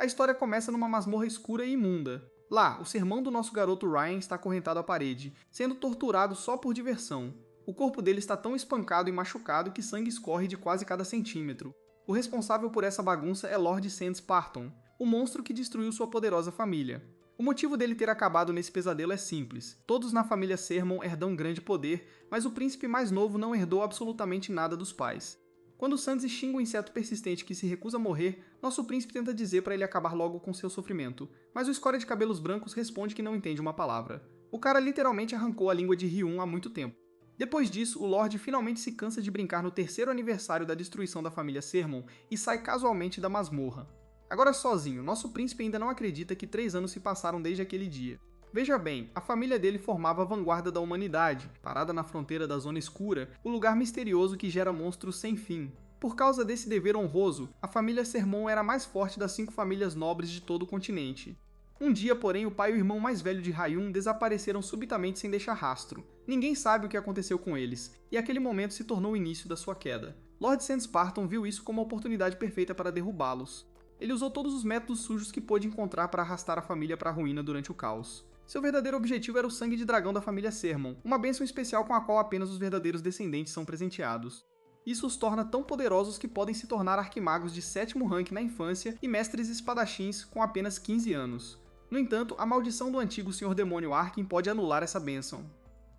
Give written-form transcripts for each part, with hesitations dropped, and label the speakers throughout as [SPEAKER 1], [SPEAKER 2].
[SPEAKER 1] A história começa numa masmorra escura e imunda. Lá, o sermão do nosso garoto Ryan está acorrentado à parede, sendo torturado só por diversão. O corpo dele está tão espancado e machucado que sangue escorre de quase cada centímetro. O responsável por essa bagunça é Lord Sands Parton, o monstro que destruiu sua poderosa família. O motivo dele ter acabado nesse pesadelo é simples. Todos na família Sermon herdam grande poder, mas o príncipe mais novo não herdou absolutamente nada dos pais. Quando Sands xinga um inseto persistente que se recusa a morrer, nosso príncipe tenta dizer para ele acabar logo com seu sofrimento, mas o escória de cabelos brancos responde que não entende uma palavra. O cara literalmente arrancou a língua de Ryun há muito tempo. Depois disso, o Lorde finalmente se cansa de brincar no terceiro aniversário da destruição da família Sermon e sai casualmente da masmorra. Agora sozinho, nosso príncipe ainda não acredita que 3 anos se passaram desde aquele dia. Veja bem, a família dele formava a vanguarda da humanidade, parada na fronteira da Zona Escura, o lugar misterioso que gera monstros sem fim. Por causa desse dever honroso, a família Sermon era a mais forte das 5 famílias nobres de todo o continente. Um dia, porém, o pai e o irmão mais velho de Ryun desapareceram subitamente sem deixar rastro. Ninguém sabe o que aconteceu com eles, e aquele momento se tornou o início da sua queda. Lord Sands Parton viu isso como a oportunidade perfeita para derrubá-los. Ele usou todos os métodos sujos que pôde encontrar para arrastar a família para a ruína durante o caos. Seu verdadeiro objetivo era o sangue de dragão da família Sermon, uma bênção especial com a qual apenas os verdadeiros descendentes são presenteados. Isso os torna tão poderosos que podem se tornar arquimagos de 7º rank na infância e mestres espadachins com apenas 15 anos. No entanto, a maldição do antigo Senhor Demônio Arkin pode anular essa bênção.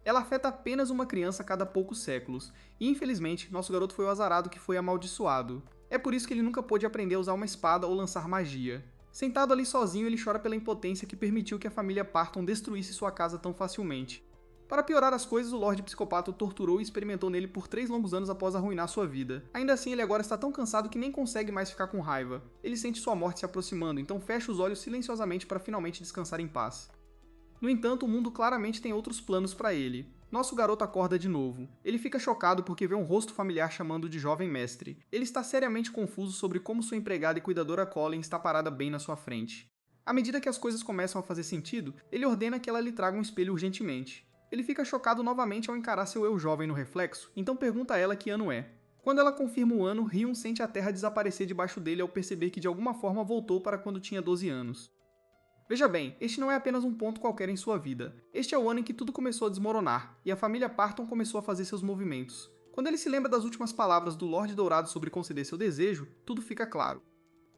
[SPEAKER 1] Ela afeta apenas uma criança a cada poucos séculos, e infelizmente, nosso garoto foi o azarado que foi amaldiçoado. É por isso que ele nunca pôde aprender a usar uma espada ou lançar magia. Sentado ali sozinho, ele chora pela impotência que permitiu que a família Parton destruísse sua casa tão facilmente. Para piorar as coisas, o Lorde Psicopata o torturou e experimentou nele por 3 longos anos após arruinar sua vida. Ainda assim, ele agora está tão cansado que nem consegue mais ficar com raiva. Ele sente sua morte se aproximando, então fecha os olhos silenciosamente para finalmente descansar em paz. No entanto, o mundo claramente tem outros planos para ele. Nosso garoto acorda de novo. Ele fica chocado porque vê um rosto familiar chamando de jovem mestre. Ele está seriamente confuso sobre como sua empregada e cuidadora Colin está parada bem na sua frente. À medida que as coisas começam a fazer sentido, ele ordena que ela lhe traga um espelho urgentemente. Ele fica chocado novamente ao encarar seu eu jovem no reflexo, então pergunta a ela que ano é. Quando ela confirma o ano, Ryun sente a terra desaparecer debaixo dele ao perceber que de alguma forma voltou para quando tinha 12 anos. Veja bem, este não é apenas um ponto qualquer em sua vida. Este é o ano em que tudo começou a desmoronar, e a família Parton começou a fazer seus movimentos. Quando ele se lembra das últimas palavras do Lorde Dourado sobre conceder seu desejo, tudo fica claro.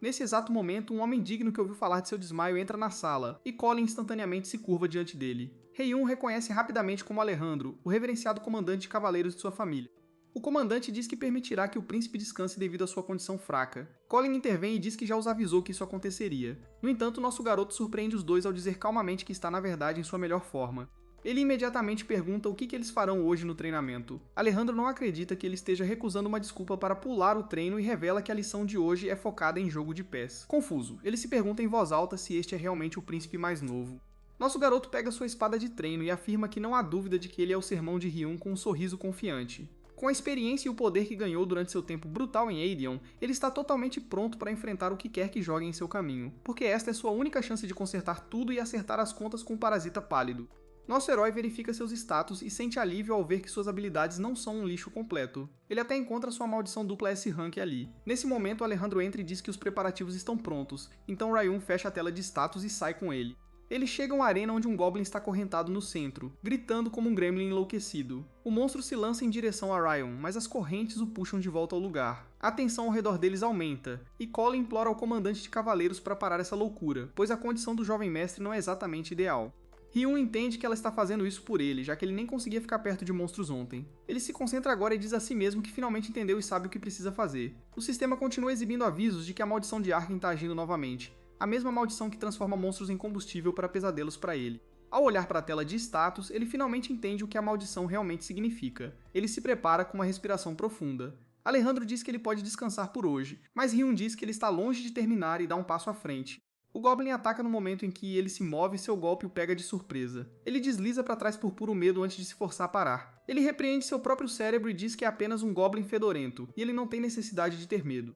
[SPEAKER 1] Nesse exato momento, um homem digno que ouviu falar de seu desmaio entra na sala, e Colin instantaneamente se curva diante dele. Ryun reconhece rapidamente como Alejandro, o reverenciado comandante de cavaleiros de sua família. O comandante diz que permitirá que o príncipe descanse devido à sua condição fraca. Colin intervém e diz que já os avisou que isso aconteceria. No entanto, nosso garoto surpreende os dois ao dizer calmamente que está na verdade em sua melhor forma. Ele imediatamente pergunta o que eles farão hoje no treinamento. Alejandro não acredita que ele esteja recusando uma desculpa para pular o treino e revela que a lição de hoje é focada em jogo de pés. Confuso, ele se pergunta em voz alta se este é realmente o príncipe mais novo. Nosso garoto pega sua espada de treino e afirma que não há dúvida de que ele é o sermão de Ryun com um sorriso confiante. Com a experiência e o poder que ganhou durante seu tempo brutal em Aedion, ele está totalmente pronto para enfrentar o que quer que jogue em seu caminho, porque esta é sua única chance de consertar tudo e acertar as contas com o parasita pálido. Nosso herói verifica seus status e sente alívio ao ver que suas habilidades não são um lixo completo. Ele até encontra sua maldição dupla S-Rank ali. Nesse momento, Alejandro entra e diz que os preparativos estão prontos, então Ryun fecha a tela de status e sai com ele. Eles chegam à arena onde um Goblin está acorrentado no centro, gritando como um Gremlin enlouquecido. O monstro se lança em direção a Ryan, mas as correntes o puxam de volta ao lugar. A tensão ao redor deles aumenta, e Colin implora ao comandante de cavaleiros para parar essa loucura, pois a condição do jovem mestre não é exatamente ideal. Ryun entende que ela está fazendo isso por ele, já que ele nem conseguia ficar perto de monstros ontem. Ele se concentra agora e diz a si mesmo que finalmente entendeu e sabe o que precisa fazer. O sistema continua exibindo avisos de que a maldição de Arkin está agindo novamente. A mesma maldição que transforma monstros em combustível para pesadelos para ele. Ao olhar para a tela de status, ele finalmente entende o que a maldição realmente significa. Ele se prepara com uma respiração profunda. Alejandro diz que ele pode descansar por hoje, mas Ryun diz que ele está longe de terminar e dá um passo à frente. O Goblin ataca no momento em que ele se move e seu golpe o pega de surpresa. Ele desliza para trás por puro medo antes de se forçar a parar. Ele repreende seu próprio cérebro e diz que é apenas um Goblin fedorento, e ele não tem necessidade de ter medo.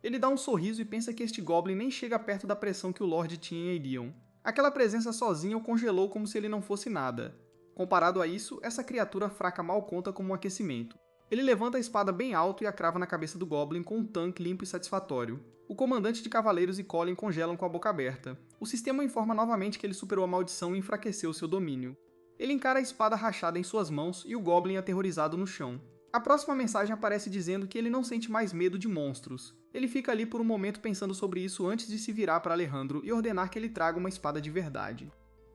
[SPEAKER 1] Ele dá um sorriso e pensa que este Goblin nem chega perto da pressão que o Lorde tinha em Aedion. Aquela presença sozinha o congelou como se ele não fosse nada. Comparado a isso, essa criatura fraca mal conta como um aquecimento. Ele levanta a espada bem alto e a crava na cabeça do Goblin com um tanque limpo e satisfatório. O comandante de cavaleiros e Colin congelam com a boca aberta. O sistema informa novamente que ele superou a maldição e enfraqueceu seu domínio. Ele encara a espada rachada em suas mãos e o Goblin aterrorizado no chão. A próxima mensagem aparece dizendo que ele não sente mais medo de monstros. Ele fica ali por um momento pensando sobre isso antes de se virar para Alejandro e ordenar que ele traga uma espada de verdade.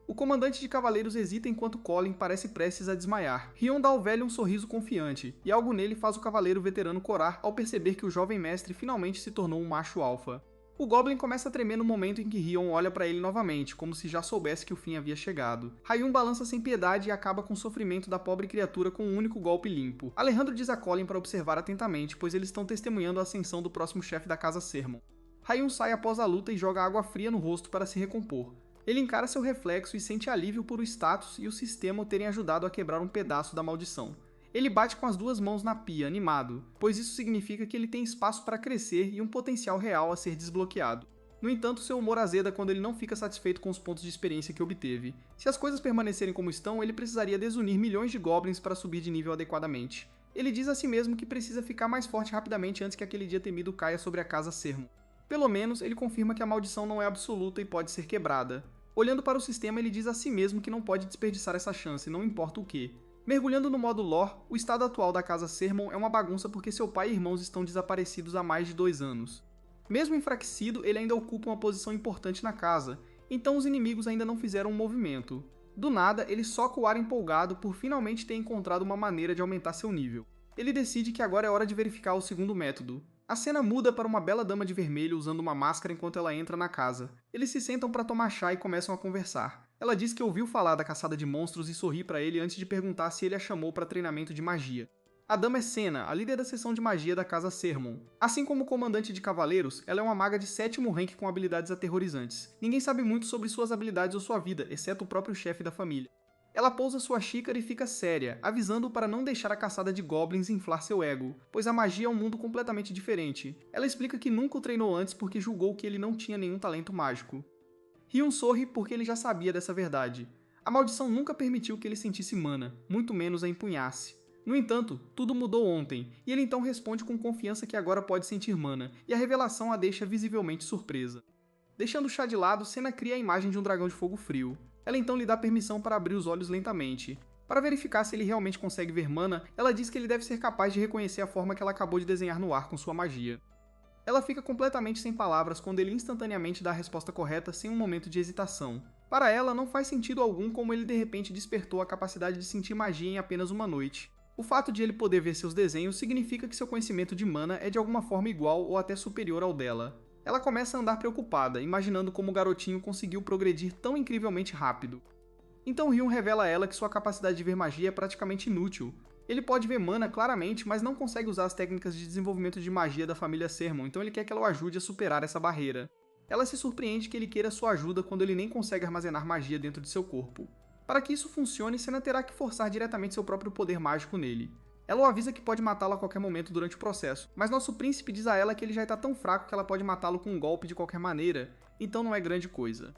[SPEAKER 1] O comandante de cavaleiros hesita enquanto Colin parece prestes a desmaiar. Rion dá ao velho um sorriso confiante, e algo nele faz o cavaleiro veterano corar ao perceber que o jovem mestre finalmente se tornou um macho alfa. O Goblin começa a tremer no momento em que Rion olha para ele novamente, como se já soubesse que o fim havia chegado. Hayun balança sem piedade e acaba com o sofrimento da pobre criatura com um único golpe limpo. Alejandro diz a Colin para observar atentamente, pois eles estão testemunhando a ascensão do próximo chefe da Casa Sermon. Hayun sai após a luta e joga água fria no rosto para se recompor. Ele encara seu reflexo e sente alívio por o status e o sistema o terem ajudado a quebrar um pedaço da maldição. Ele bate com as duas mãos na pia, animado, pois isso significa que ele tem espaço para crescer e um potencial real a ser desbloqueado. No entanto, seu humor azeda quando ele não fica satisfeito com os pontos de experiência que obteve. Se as coisas permanecerem como estão, ele precisaria desunir milhões de goblins para subir de nível adequadamente. Ele diz a si mesmo que precisa ficar mais forte rapidamente antes que aquele dia temido caia sobre a Casa Sermon. Pelo menos, ele confirma que a maldição não é absoluta e pode ser quebrada. Olhando para o sistema, ele diz a si mesmo que não pode desperdiçar essa chance, não importa o que. Mergulhando no modo lore, o estado atual da Casa Sermon é uma bagunça porque seu pai e irmãos estão desaparecidos há mais de 2 anos. Mesmo enfraquecido, ele ainda ocupa uma posição importante na casa, então os inimigos ainda não fizeram um movimento. Do nada, ele soca o ar empolgado por finalmente ter encontrado uma maneira de aumentar seu nível. Ele decide que agora é hora de verificar o segundo método. A cena muda para uma bela dama de vermelho usando uma máscara enquanto ela entra na casa. Eles se sentam para tomar chá e começam a conversar. Ela diz que ouviu falar da caçada de monstros e sorri para ele antes de perguntar se ele a chamou para treinamento de magia. A dama é Senna, a líder da seção de magia da Casa Sermon. Assim como o comandante de cavaleiros, ela é uma maga de 7º rank com habilidades aterrorizantes. Ninguém sabe muito sobre suas habilidades ou sua vida, exceto o próprio chefe da família. Ela pousa sua xícara e fica séria, avisando-o para não deixar a caçada de goblins inflar seu ego, pois a magia é um mundo completamente diferente. Ela explica que nunca o treinou antes porque julgou que ele não tinha nenhum talento mágico. Rion sorri porque ele já sabia dessa verdade. A maldição nunca permitiu que ele sentisse mana, muito menos a empunhasse. No entanto, tudo mudou ontem, e ele então responde com confiança que agora pode sentir mana, e a revelação a deixa visivelmente surpresa. Deixando o chá de lado, Senna cria a imagem de um dragão de fogo frio. Ela então lhe dá permissão para abrir os olhos lentamente. Para verificar se ele realmente consegue ver mana, ela diz que ele deve ser capaz de reconhecer a forma que ela acabou de desenhar no ar com sua magia. Ela fica completamente sem palavras quando ele instantaneamente dá a resposta correta sem um momento de hesitação. Para ela, não faz sentido algum como ele de repente despertou a capacidade de sentir magia em apenas uma noite. O fato de ele poder ver seus desenhos significa que seu conhecimento de mana é de alguma forma igual ou até superior ao dela. Ela começa a andar preocupada, imaginando como o garotinho conseguiu progredir tão incrivelmente rápido. Então Rion revela a ela que sua capacidade de ver magia é praticamente inútil. Ele pode ver mana claramente, mas não consegue usar as técnicas de desenvolvimento de magia da família Sermon, então ele quer que ela o ajude a superar essa barreira. Ela se surpreende que ele queira sua ajuda quando ele nem consegue armazenar magia dentro de seu corpo. Para que isso funcione, Senna terá que forçar diretamente seu próprio poder mágico nele. Ela o avisa que pode matá-lo a qualquer momento durante o processo, mas nosso príncipe diz a ela que ele já está tão fraco que ela pode matá-lo com um golpe de qualquer maneira, então não é grande coisa.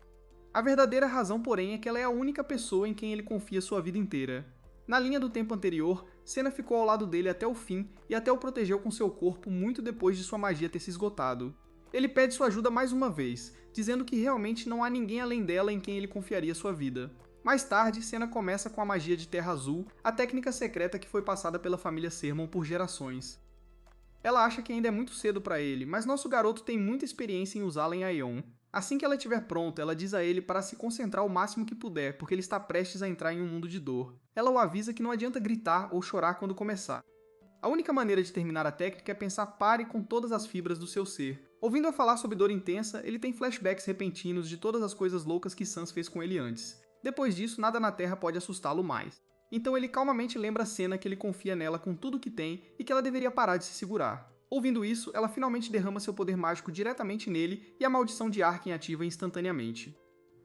[SPEAKER 1] A verdadeira razão, porém, é que ela é a única pessoa em quem ele confia sua vida inteira. Na linha do tempo anterior, Senna ficou ao lado dele até o fim e até o protegeu com seu corpo muito depois de sua magia ter se esgotado. Ele pede sua ajuda mais uma vez, dizendo que realmente não há ninguém além dela em quem ele confiaria sua vida. Mais tarde, Senna começa com a magia de Terra Azul, a técnica secreta que foi passada pela família Sermon por gerações. Ela acha que ainda é muito cedo para ele, mas nosso garoto tem muita experiência em usá-la em Aion. Assim que ela estiver pronta, ela diz a ele para se concentrar o máximo que puder, porque ele está prestes a entrar em um mundo de dor. Ela o avisa que não adianta gritar ou chorar quando começar. A única maneira de terminar a técnica é pensar pare com todas as fibras do seu ser. Ouvindo-a falar sobre dor intensa, ele tem flashbacks repentinos de todas as coisas loucas que Sans fez com ele antes. Depois disso, nada na Terra pode assustá-lo mais. Então ele calmamente lembra a Senna que ele confia nela com tudo que tem e que ela deveria parar de se segurar. Ouvindo isso, ela finalmente derrama seu poder mágico diretamente nele e a maldição de Arken ativa instantaneamente.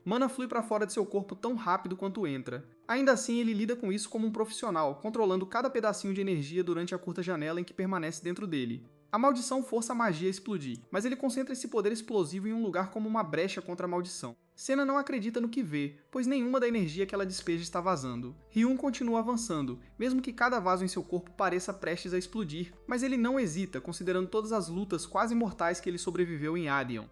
[SPEAKER 1] Mana flui para fora de seu corpo tão rápido quanto entra. Ainda assim, ele lida com isso como um profissional, controlando cada pedacinho de energia durante a curta janela em que permanece dentro dele. A maldição força a magia a explodir, mas ele concentra esse poder explosivo em um lugar como uma brecha contra a maldição. Senna não acredita no que vê, pois nenhuma da energia que ela despeja está vazando. Ryun continua avançando, mesmo que cada vaso em seu corpo pareça prestes a explodir, mas ele não hesita, considerando todas as lutas quase mortais que ele sobreviveu em Adion.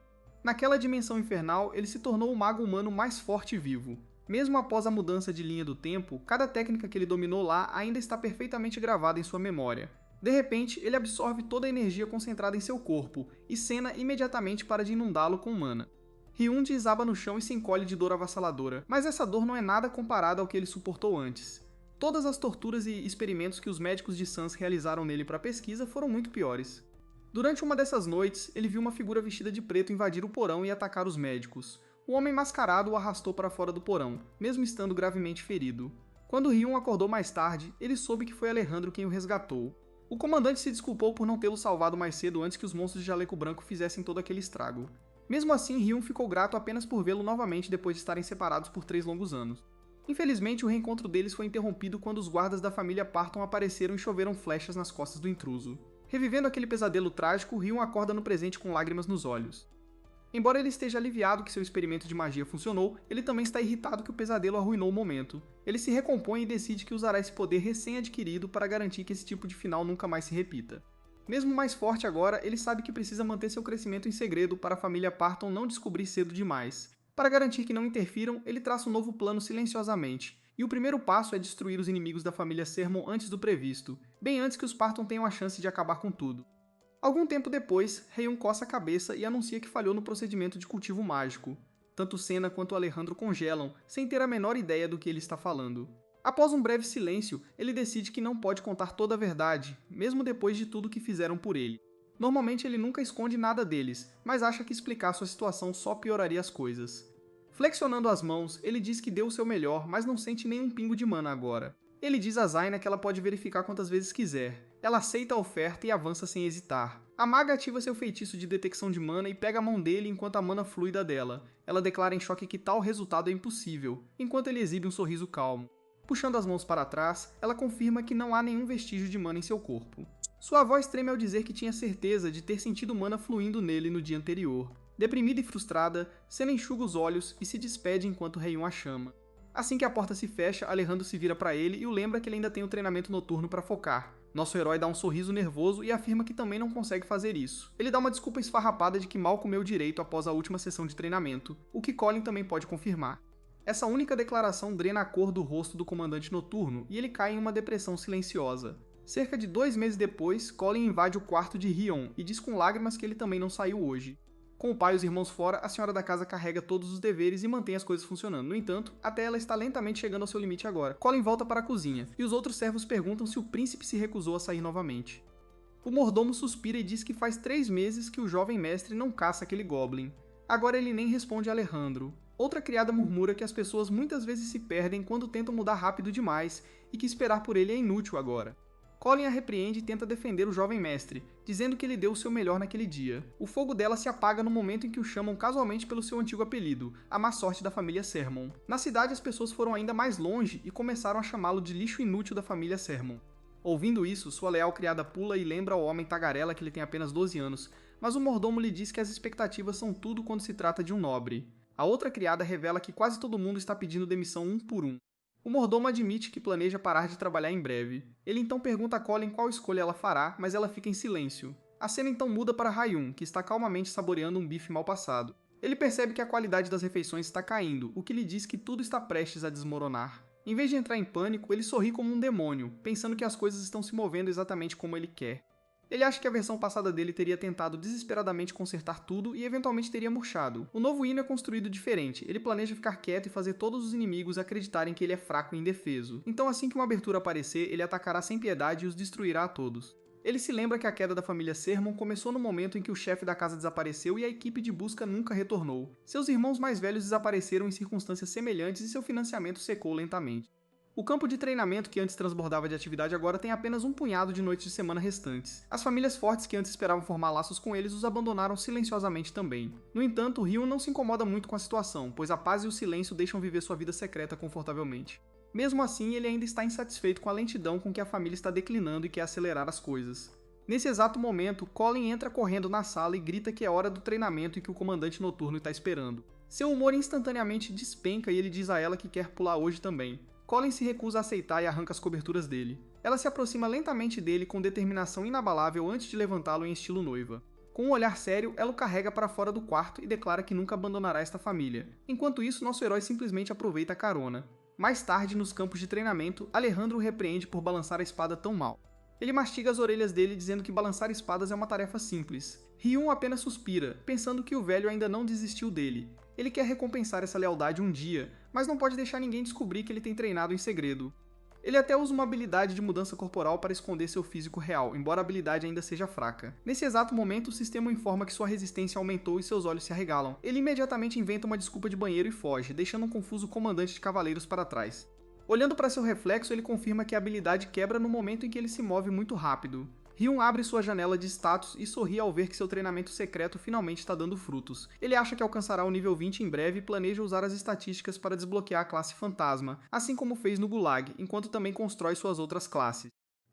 [SPEAKER 1] Naquela dimensão infernal, ele se tornou o mago humano mais forte e vivo. Mesmo após a mudança de linha do tempo, cada técnica que ele dominou lá ainda está perfeitamente gravada em sua memória. De repente, ele absorve toda a energia concentrada em seu corpo, e Senna imediatamente para de inundá-lo com mana. Ryun desaba no chão e se encolhe de dor avassaladora, mas essa dor não é nada comparada ao que ele suportou antes. Todas as torturas e experimentos que os médicos de Sans realizaram nele para a pesquisa foram muito piores. Durante uma dessas noites, ele viu uma figura vestida de preto invadir o porão e atacar os médicos. O homem mascarado o arrastou para fora do porão, mesmo estando gravemente ferido. Quando Ryun acordou mais tarde, ele soube que foi Alejandro quem o resgatou. O comandante se desculpou por não tê-lo salvado mais cedo antes que os monstros de Jaleco Branco fizessem todo aquele estrago. Mesmo assim, Ryun ficou grato apenas por vê-lo novamente depois de estarem separados por 3 longos anos. Infelizmente, o reencontro deles foi interrompido quando os guardas da família Parton apareceram e choveram flechas nas costas do intruso. Revivendo aquele pesadelo trágico, Ryun acorda no presente com lágrimas nos olhos. Embora ele esteja aliviado que seu experimento de magia funcionou, ele também está irritado que o pesadelo arruinou o momento. Ele se recompõe e decide que usará esse poder recém-adquirido para garantir que esse tipo de final nunca mais se repita. Mesmo mais forte agora, ele sabe que precisa manter seu crescimento em segredo para a família Parton não descobrir cedo demais. Para garantir que não interfiram, ele traça um novo plano silenciosamente, e o primeiro passo é destruir os inimigos da família Sermon antes do previsto, bem antes que os Parton tenham a chance de acabar com tudo. Algum tempo depois, Ryun coça a cabeça e anuncia que falhou no procedimento de cultivo mágico. Tanto Senna quanto Alejandro congelam, sem ter a menor ideia do que ele está falando. Após um breve silêncio, ele decide que não pode contar toda a verdade, mesmo depois de tudo que fizeram por ele. Normalmente ele nunca esconde nada deles, mas acha que explicar sua situação só pioraria as coisas. Flexionando as mãos, ele diz que deu o seu melhor, mas não sente nenhum pingo de mana agora. Ele diz a Zaina que ela pode verificar quantas vezes quiser. Ela aceita a oferta e avança sem hesitar. A maga ativa seu feitiço de detecção de mana e pega a mão dele enquanto a mana flui da dela. Ela declara em choque que tal resultado é impossível, enquanto ele exibe um sorriso calmo. Puxando as mãos para trás, ela confirma que não há nenhum vestígio de mana em seu corpo. Sua voz treme ao dizer que tinha certeza de ter sentido mana fluindo nele no dia anterior. Deprimida e frustrada, Senna enxuga os olhos e se despede enquanto Ryun a chama. Assim que a porta se fecha, Alejandro se vira para ele e o lembra que ele ainda tem o treinamento noturno para focar. Nosso herói dá um sorriso nervoso e afirma que também não consegue fazer isso. Ele dá uma desculpa esfarrapada de que mal comeu direito após a última sessão de treinamento, o que Colin também pode confirmar. Essa única declaração drena a cor do rosto do comandante noturno e ele cai em uma depressão silenciosa. Cerca de 2 meses depois, Colin invade o quarto de Ryun e diz com lágrimas que ele também não saiu hoje. Com o pai e os irmãos fora, a senhora da casa carrega todos os deveres e mantém as coisas funcionando. No entanto, até ela está lentamente chegando ao seu limite agora. Colin volta para a cozinha, e os outros servos perguntam se o príncipe se recusou a sair novamente. O mordomo suspira e diz que faz 3 meses que o jovem mestre não caça aquele goblin. Agora ele nem responde a Alejandro. Outra criada murmura que as pessoas muitas vezes se perdem quando tentam mudar rápido demais, e que esperar por ele é inútil agora. Colin a repreende e tenta defender o jovem mestre, dizendo que ele deu o seu melhor naquele dia. O fogo dela se apaga no momento em que o chamam casualmente pelo seu antigo apelido, a má sorte da família Sermon. Na cidade as pessoas foram ainda mais longe e começaram a chamá-lo de lixo inútil da família Sermon. Ouvindo isso, sua leal criada pula e lembra ao homem tagarela que ele tem apenas 12 anos, mas o mordomo lhe diz que as expectativas são tudo quando se trata de um nobre. A outra criada revela que quase todo mundo está pedindo demissão um por um. O mordomo admite que planeja parar de trabalhar em breve. Ele então pergunta a Colin qual escolha ela fará, mas ela fica em silêncio. A cena então muda para Ryun, que está calmamente saboreando um bife mal passado. Ele percebe que a qualidade das refeições está caindo, o que lhe diz que tudo está prestes a desmoronar. Em vez de entrar em pânico, ele sorri como um demônio, pensando que as coisas estão se movendo exatamente como ele quer. Ele acha que a versão passada dele teria tentado desesperadamente consertar tudo e eventualmente teria murchado. O novo hino é construído diferente, ele planeja ficar quieto e fazer todos os inimigos acreditarem que ele é fraco e indefeso. Então assim que uma abertura aparecer, ele atacará sem piedade e os destruirá a todos. Ele se lembra que a queda da família Sermon começou no momento em que o chefe da casa desapareceu e a equipe de busca nunca retornou. Seus irmãos mais velhos desapareceram em circunstâncias semelhantes e seu financiamento secou lentamente. O campo de treinamento que antes transbordava de atividade agora tem apenas um punhado de noites de semana restantes. As famílias fortes que antes esperavam formar laços com eles os abandonaram silenciosamente também. No entanto, Ryun não se incomoda muito com a situação, pois a paz e o silêncio deixam viver sua vida secreta confortavelmente. Mesmo assim, ele ainda está insatisfeito com a lentidão com que a família está declinando e quer acelerar as coisas. Nesse exato momento, Colin entra correndo na sala e grita que é hora do treinamento e que o comandante noturno está esperando. Seu humor instantaneamente despenca e ele diz a ela que quer pular hoje também. Colin se recusa a aceitar e arranca as coberturas dele. Ela se aproxima lentamente dele com determinação inabalável antes de levantá-lo em estilo noiva. Com um olhar sério, ela o carrega para fora do quarto e declara que nunca abandonará esta família. Enquanto isso, nosso herói simplesmente aproveita a carona. Mais tarde, nos campos de treinamento, Alejandro o repreende por balançar a espada tão mal. Ele mastiga as orelhas dele dizendo que balançar espadas é uma tarefa simples. Ryun apenas suspira, pensando que o velho ainda não desistiu dele. Ele quer recompensar essa lealdade um dia, mas não pode deixar ninguém descobrir que ele tem treinado em segredo. Ele até usa uma habilidade de mudança corporal para esconder seu físico real, embora a habilidade ainda seja fraca. Nesse exato momento, o sistema informa que sua resistência aumentou e seus olhos se arregalam. Ele imediatamente inventa uma desculpa de banheiro e foge, deixando um confuso comandante de cavaleiros para trás. Olhando para seu reflexo, ele confirma que a habilidade quebra no momento em que ele se move muito rápido. Ryun abre sua janela de status e sorri ao ver que seu treinamento secreto finalmente está dando frutos. Ele acha que alcançará o nível 20 em breve e planeja usar as estatísticas para desbloquear a classe Fantasma, assim como fez no Gulag, enquanto também constrói suas outras classes.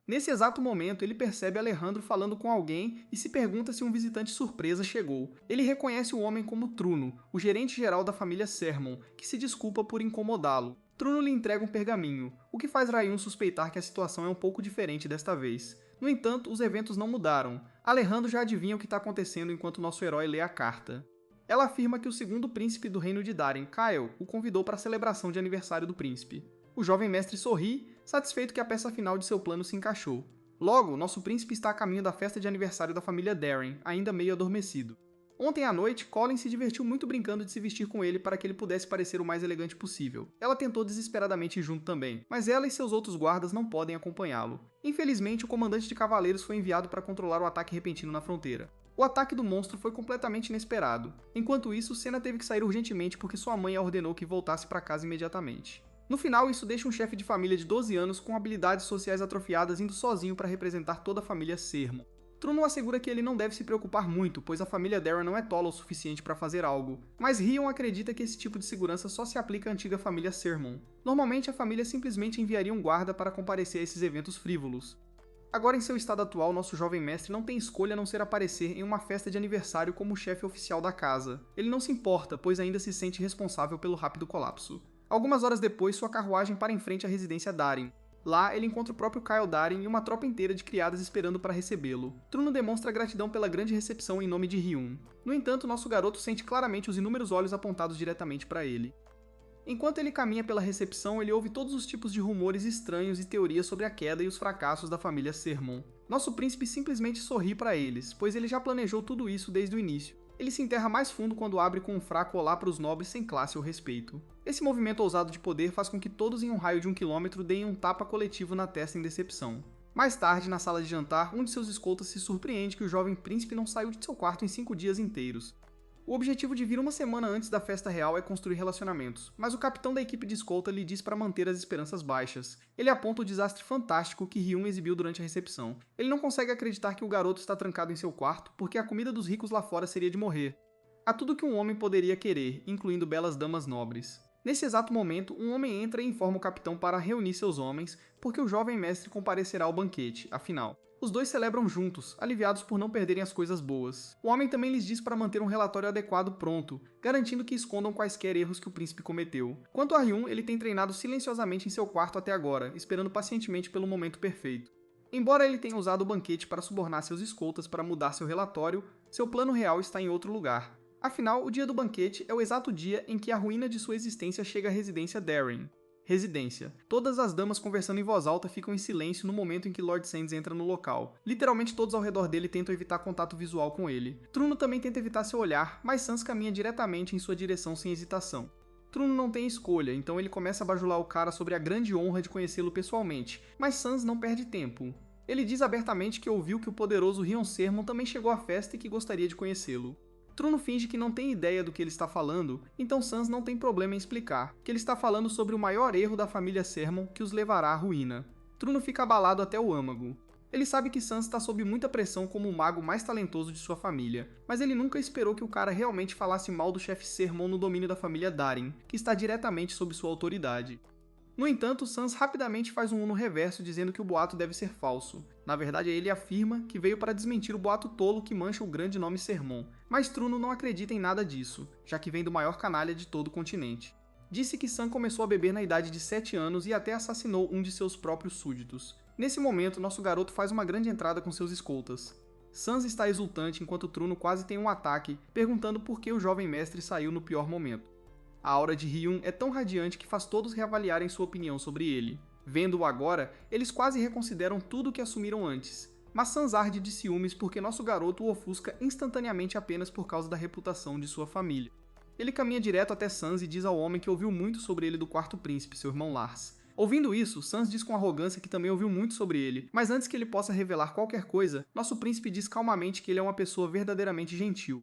[SPEAKER 1] Nesse exato momento, ele percebe Alejandro falando com alguém e se pergunta se um visitante surpresa chegou. Ele reconhece o homem como Truno, o gerente-geral da família Sermon, que se desculpa por incomodá-lo. Truno lhe entrega um pergaminho, o que faz Ryun suspeitar que a situação é um pouco diferente desta vez. No entanto, os eventos não mudaram. Alejandro já adivinha o que está acontecendo enquanto nosso herói lê a carta. Ela afirma que o segundo príncipe do reino de Darin, Kyle, o convidou para a celebração de aniversário do príncipe. O jovem mestre sorri, satisfeito que a peça final de seu plano se encaixou. Logo, nosso príncipe está a caminho da festa de aniversário da família Darin, ainda meio adormecido. Ontem à noite, Colin se divertiu muito brincando de se vestir com ele para que ele pudesse parecer o mais elegante possível. Ela tentou desesperadamente ir junto também, mas ela e seus outros guardas não podem acompanhá-lo. Infelizmente, o comandante de cavaleiros foi enviado para controlar o ataque repentino na fronteira. O ataque do monstro foi completamente inesperado. Enquanto isso, Senna teve que sair urgentemente porque sua mãe a ordenou que voltasse para casa imediatamente. No final, isso deixa um chefe de família de 12 anos com habilidades sociais atrofiadas indo sozinho para representar toda a família Sermon. Truno assegura que ele não deve se preocupar muito, pois a família Darren não é tola o suficiente para fazer algo, mas Ryun acredita que esse tipo de segurança só se aplica à antiga família Sermon. Normalmente a família simplesmente enviaria um guarda para comparecer a esses eventos frívolos. Agora em seu estado atual, nosso jovem mestre não tem escolha a não ser aparecer em uma festa de aniversário como chefe oficial da casa. Ele não se importa, pois ainda se sente responsável pelo rápido colapso. Algumas horas depois, sua carruagem para em frente à residência Darin. Lá, ele encontra o próprio Kyle Darin e uma tropa inteira de criadas esperando para recebê-lo. Truno demonstra gratidão pela grande recepção em nome de Ryun. No entanto, nosso garoto sente claramente os inúmeros olhos apontados diretamente para ele. Enquanto ele caminha pela recepção, ele ouve todos os tipos de rumores estranhos e teorias sobre a queda e os fracassos da família Sermon. Nosso príncipe simplesmente sorri para eles, pois ele já planejou tudo isso desde o início. Ele se enterra mais fundo quando abre com um fraco olá para os nobres sem classe ou respeito. Esse movimento ousado de poder faz com que todos em um raio de 1 quilômetro deem um tapa coletivo na testa em decepção. Mais tarde, na sala de jantar, um de seus escoltas se surpreende que o jovem príncipe não saiu de seu quarto em 5 dias inteiros. O objetivo de vir uma semana antes da festa real é construir relacionamentos, mas o capitão da equipe de escolta lhe diz para manter as esperanças baixas. Ele aponta o desastre fantástico que Ryun exibiu durante a recepção. Ele não consegue acreditar que o garoto está trancado em seu quarto, porque a comida dos ricos lá fora seria de morrer. Há tudo que um homem poderia querer, incluindo belas damas nobres. Nesse exato momento, um homem entra e informa o capitão para reunir seus homens, porque o jovem mestre comparecerá ao banquete, afinal. Os dois celebram juntos, aliviados por não perderem as coisas boas. O homem também lhes diz para manter um relatório adequado pronto, garantindo que escondam quaisquer erros que o príncipe cometeu. Quanto a Ryun, ele tem treinado silenciosamente em seu quarto até agora, esperando pacientemente pelo momento perfeito. Embora ele tenha usado o banquete para subornar seus escoltas para mudar seu relatório, seu plano real está em outro lugar. Afinal, o dia do banquete é o exato dia em que a ruína de sua existência chega à residência Darin. Residência. Todas as damas conversando em voz alta ficam em silêncio no momento em que Lord Sands entra no local. Literalmente todos ao redor dele tentam evitar contato visual com ele. Truno também tenta evitar seu olhar, mas Sans caminha diretamente em sua direção sem hesitação. Truno não tem escolha, então ele começa a bajular o cara sobre a grande honra de conhecê-lo pessoalmente, mas Sans não perde tempo. Ele diz abertamente que ouviu que o poderoso Ryun Sermon também chegou à festa e que gostaria de conhecê-lo. Truno finge que não tem ideia do que ele está falando, então Sans não tem problema em explicar, que ele está falando sobre o maior erro da família Sermon que os levará à ruína. Truno fica abalado até o âmago. Ele sabe que Sans está sob muita pressão como o mago mais talentoso de sua família, mas ele nunca esperou que o cara realmente falasse mal do chefe Sermon no domínio da família Darin, que está diretamente sob sua autoridade. No entanto, Sans rapidamente faz um Uno reverso dizendo que o boato deve ser falso. Na verdade, ele afirma que veio para desmentir o boato tolo que mancha o grande nome Sermon, mas Truno não acredita em nada disso, já que vem do maior canalha de todo o continente. Disse que Sam começou a beber na idade de 7 anos e até assassinou um de seus próprios súditos. Nesse momento, nosso garoto faz uma grande entrada com seus escoltas. Sans está exultante enquanto Truno quase tem um ataque, perguntando por que o jovem mestre saiu no pior momento. A aura de Ryun é tão radiante que faz todos reavaliarem sua opinião sobre ele. Vendo-o agora, eles quase reconsideram tudo o que assumiram antes. Mas Sans arde de ciúmes porque nosso garoto o ofusca instantaneamente apenas por causa da reputação de sua família. Ele caminha direto até Sans e diz ao homem que ouviu muito sobre ele do Quarto Príncipe, seu irmão Lars. Ouvindo isso, Sans diz com arrogância que também ouviu muito sobre ele, mas antes que ele possa revelar qualquer coisa, nosso príncipe diz calmamente que ele é uma pessoa verdadeiramente gentil.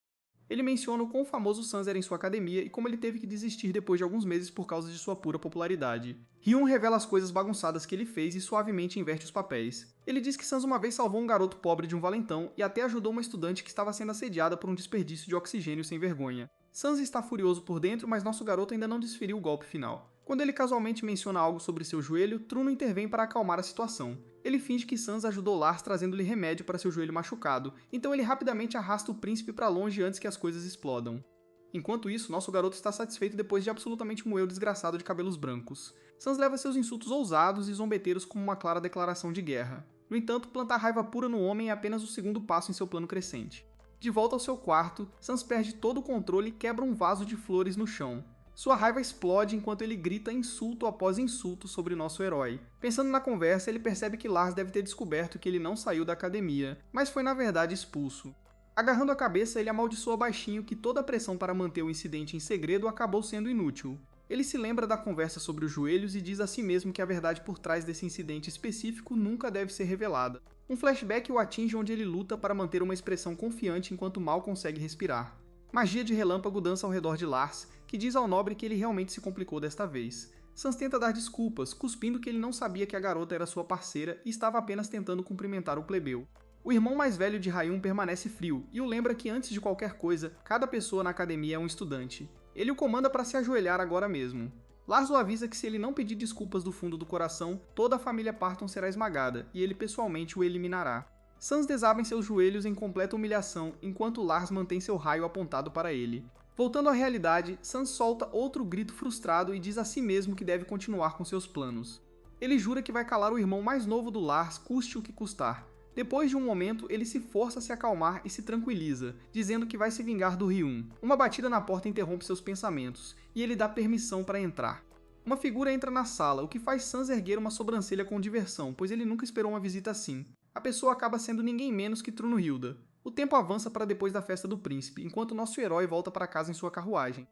[SPEAKER 1] Ele menciona o quão famoso Sans era em sua academia e como ele teve que desistir depois de alguns meses por causa de sua pura popularidade. Ryun revela as coisas bagunçadas que ele fez e suavemente inverte os papéis. Ele diz que Sans uma vez salvou um garoto pobre de um valentão e até ajudou uma estudante que estava sendo assediada por um desperdício de oxigênio sem vergonha. Sans está furioso por dentro, mas nosso garoto ainda não desferiu o golpe final. Quando ele casualmente menciona algo sobre seu joelho, Truno intervém para acalmar a situação. Ele finge que Sans ajudou Lars trazendo-lhe remédio para seu joelho machucado, então ele rapidamente arrasta o príncipe para longe antes que as coisas explodam. Enquanto isso, nosso garoto está satisfeito depois de absolutamente moer o desgraçado de cabelos brancos. Sans leva seus insultos ousados e zombeteiros como uma clara declaração de guerra. No entanto, plantar raiva pura no homem é apenas o segundo passo em seu plano crescente. De volta ao seu quarto, Sans perde todo o controle e quebra um vaso de flores no chão. Sua raiva explode enquanto ele grita insulto após insulto sobre nosso herói. Pensando na conversa, ele percebe que Lars deve ter descoberto que ele não saiu da academia, mas foi na verdade expulso. Agarrando a cabeça, ele amaldiçoa baixinho que toda a pressão para manter o incidente em segredo acabou sendo inútil. Ele se lembra da conversa sobre os joelhos e diz a si mesmo que a verdade por trás desse incidente específico nunca deve ser revelada. Um flashback o atinge onde ele luta para manter uma expressão confiante enquanto mal consegue respirar. Magia de relâmpago dança ao redor de Lars, que diz ao nobre que ele realmente se complicou desta vez. Sans tenta dar desculpas, cuspindo que ele não sabia que a garota era sua parceira e estava apenas tentando cumprimentar o plebeu. O irmão mais velho de Ryun permanece frio e o lembra que antes de qualquer coisa, cada pessoa na academia é um estudante. Ele o comanda para se ajoelhar agora mesmo. Lars o avisa que se ele não pedir desculpas do fundo do coração, toda a família Parton será esmagada e ele pessoalmente o eliminará. Sans desaba em seus joelhos em completa humilhação, enquanto Lars mantém seu raio apontado para ele. Voltando à realidade, Sans solta outro grito frustrado e diz a si mesmo que deve continuar com seus planos. Ele jura que vai calar o irmão mais novo do Lars, custe o que custar. Depois de um momento, ele se força a se acalmar e se tranquiliza, dizendo que vai se vingar do Ryun. Uma batida na porta interrompe seus pensamentos, e ele dá permissão para entrar. Uma figura entra na sala, o que faz Sans erguer uma sobrancelha com diversão, pois ele nunca esperou uma visita assim. A pessoa acaba sendo ninguém menos que Trunhilda. O tempo avança para depois da festa do príncipe, enquanto nosso herói volta para casa em sua carruagem.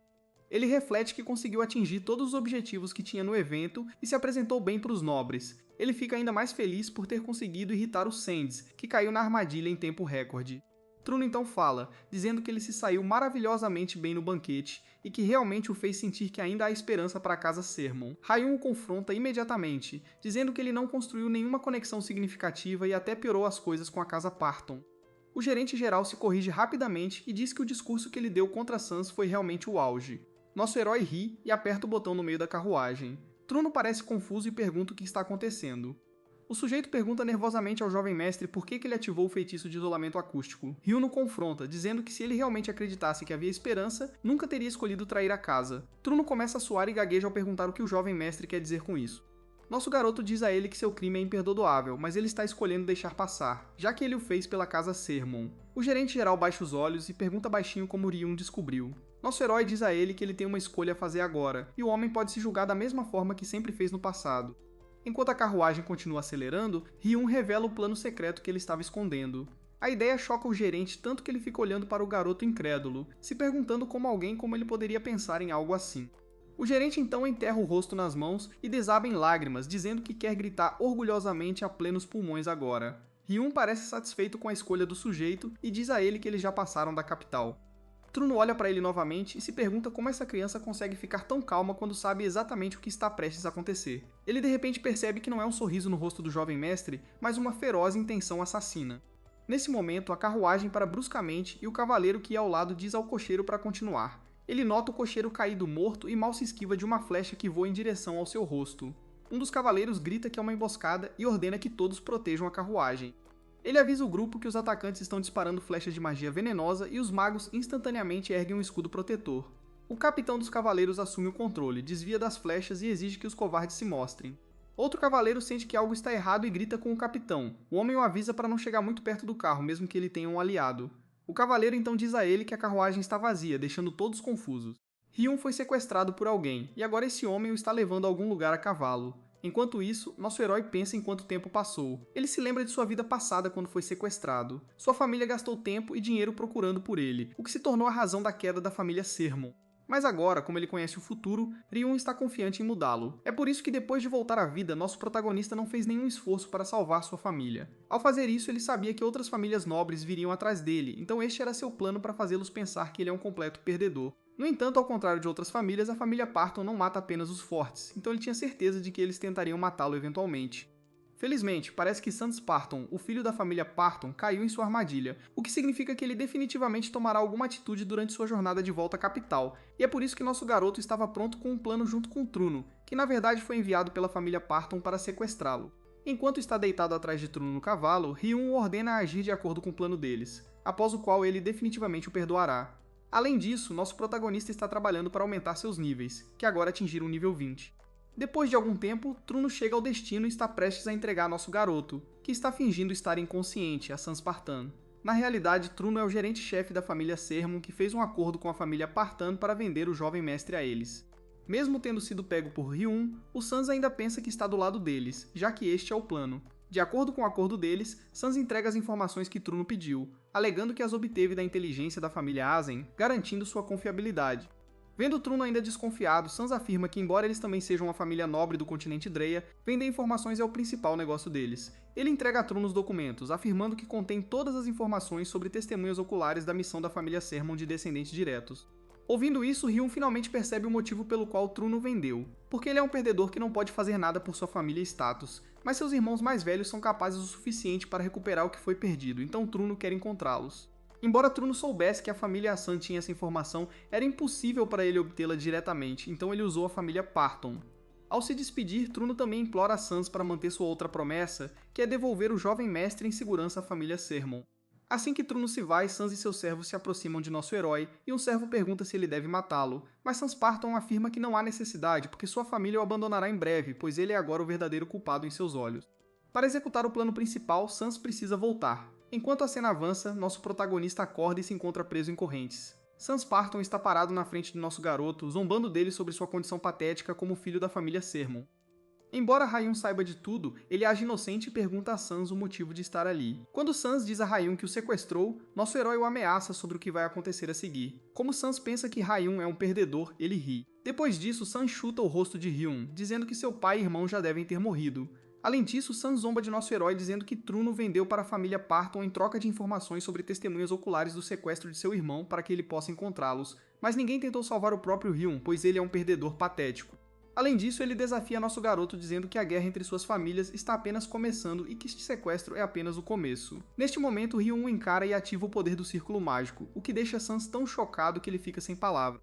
[SPEAKER 1] Ele reflete que conseguiu atingir todos os objetivos que tinha no evento e se apresentou bem para os nobres. Ele fica ainda mais feliz por ter conseguido irritar o Sands, que caiu na armadilha em tempo recorde. Truno então fala, dizendo que ele se saiu maravilhosamente bem no banquete e que realmente o fez sentir que ainda há esperança para a casa Sermon. Ryun o confronta imediatamente, dizendo que ele não construiu nenhuma conexão significativa e até piorou as coisas com a casa Parton. O gerente geral se corrige rapidamente e diz que o discurso que ele deu contra Sans foi realmente o auge. Nosso herói ri e aperta o botão no meio da carruagem. Truno parece confuso e pergunta o que está acontecendo. O sujeito pergunta nervosamente ao jovem mestre por que ele ativou o feitiço de isolamento acústico. Ryun o confronta, dizendo que se ele realmente acreditasse que havia esperança, nunca teria escolhido trair a casa. Truno começa a suar e gagueja ao perguntar o que o jovem mestre quer dizer com isso. Nosso garoto diz a ele que seu crime é imperdoável, mas ele está escolhendo deixar passar, já que ele o fez pela casa Sermon. O gerente geral baixa os olhos e pergunta baixinho como Ryun descobriu. Nosso herói diz a ele que ele tem uma escolha a fazer agora, e o homem pode se julgar da mesma forma que sempre fez no passado. Enquanto a carruagem continua acelerando, Ryun revela o plano secreto que ele estava escondendo. A ideia choca o gerente tanto que ele fica olhando para o garoto incrédulo, se perguntando como ele poderia pensar em algo assim. O gerente então enterra o rosto nas mãos e desaba em lágrimas, dizendo que quer gritar orgulhosamente a plenos pulmões agora. Ryun parece satisfeito com a escolha do sujeito e diz a ele que eles já passaram da capital. Truno olha para ele novamente e se pergunta como essa criança consegue ficar tão calma quando sabe exatamente o que está prestes a acontecer. Ele de repente percebe que não é um sorriso no rosto do jovem mestre, mas uma feroz intenção assassina. Nesse momento, a carruagem para bruscamente e o cavaleiro que ia ao lado diz ao cocheiro para continuar. Ele nota o cocheiro caído morto e mal se esquiva de uma flecha que voa em direção ao seu rosto. um dos cavaleiros grita que é uma emboscada e ordena que todos protejam a carruagem. Ele avisa o grupo que os atacantes estão disparando flechas de magia venenosa e os magos instantaneamente erguem um escudo protetor. O capitão dos cavaleiros assume o controle, desvia das flechas e exige que os covardes se mostrem. Outro cavaleiro sente que algo está errado e grita com o capitão. O homem o avisa para não chegar muito perto do carro, mesmo que ele tenha um aliado. O cavaleiro então diz a ele que a carruagem está vazia, deixando todos confusos. Ryun foi sequestrado por alguém, e agora esse homem o está levando a algum lugar a cavalo. Enquanto isso, nosso herói pensa em quanto tempo passou. Ele se lembra de sua vida passada quando foi sequestrado. Sua família gastou tempo e dinheiro procurando por ele, o que se tornou a razão da queda da família Sermon. Mas agora, como ele conhece o futuro, Ryun está confiante em mudá-lo. É por isso que depois de voltar à vida, nosso protagonista não fez nenhum esforço para salvar sua família. Ao fazer isso, ele sabia que outras famílias nobres viriam atrás dele, então este era seu plano para fazê-los pensar que ele é um completo perdedor. No entanto, ao contrário de outras famílias, a família Parton não mata apenas os fortes, então ele tinha certeza de que eles tentariam matá-lo eventualmente. Felizmente, parece que Sans Parton, o filho da família Parton, caiu em sua armadilha, o que significa que ele definitivamente tomará alguma atitude durante sua jornada de volta à capital, e é por isso que nosso garoto estava pronto com um plano junto com Truno, que na verdade foi enviado pela família Parton para sequestrá-lo. Enquanto está deitado atrás de Truno no cavalo, Ryun o ordena a agir de acordo com o plano deles, após o qual ele definitivamente o perdoará. Além disso, nosso protagonista está trabalhando para aumentar seus níveis, que agora atingiram o nível 20. Depois de algum tempo, Truno chega ao destino e está prestes a entregar nosso garoto, que está fingindo estar inconsciente, a Sans Partan. Na realidade, Truno é o gerente-chefe da família Sermon que fez um acordo com a família Partan para vender o jovem mestre a eles. Mesmo tendo sido pego por Ryun, o Sans ainda pensa que está do lado deles, já que este é o plano. De acordo com o acordo deles, Sans entrega as informações que Truno pediu, alegando que as obteve da inteligência da família Azen, garantindo sua confiabilidade. Vendo Truno ainda desconfiado, Sans afirma que, embora eles também sejam uma família nobre do continente Dreia, vender informações é o principal negócio deles. Ele entrega a Truno os documentos, afirmando que contém todas as informações sobre testemunhas oculares da missão da família Sermon de descendentes diretos. Ouvindo isso, Ryun finalmente percebe o motivo pelo qual Truno vendeu, porque ele é um perdedor que não pode fazer nada por sua família e status, mas seus irmãos mais velhos são capazes o suficiente para recuperar o que foi perdido, então Truno quer encontrá-los. Embora Truno soubesse que a família Asan tinha essa informação, era impossível para ele obtê-la diretamente, então ele usou a família Parton. Ao se despedir, Truno também implora a Sans para manter sua outra promessa, que é devolver o jovem mestre em segurança à família Sermon. Assim que Truno se vai, Sans e seus servos se aproximam de nosso herói, e um servo pergunta se ele deve matá-lo, mas Sans Parton afirma que não há necessidade, porque sua família o abandonará em breve, pois ele é agora o verdadeiro culpado em seus olhos. Para executar o plano principal, Sans precisa voltar. Enquanto a cena avança, nosso protagonista acorda e se encontra preso em correntes. Sans Parton está parado na frente do nosso garoto, zombando dele sobre sua condição patética como filho da família Sermon. Embora Ryun saiba de tudo, ele age inocente e pergunta a Sans o motivo de estar ali. Quando Sans diz a Ryun que o sequestrou, nosso herói o ameaça sobre o que vai acontecer a seguir. Como Sans pensa que Ryun é um perdedor, ele ri. Depois disso, Sans chuta o rosto de Ryun, dizendo que seu pai e irmão já devem ter morrido. Além disso, Sans zomba de nosso herói dizendo que Truno vendeu para a família Parton em troca de informações sobre testemunhas oculares do sequestro de seu irmão para que ele possa encontrá-los, mas ninguém tentou salvar o próprio Ryun, pois ele é um perdedor patético. Além disso, ele desafia nosso garoto dizendo que a guerra entre suas famílias está apenas começando e que este sequestro é apenas o começo. Neste momento, Ryun o encara e ativa o poder do Círculo Mágico, o que deixa Sans tão chocado que ele fica sem palavras.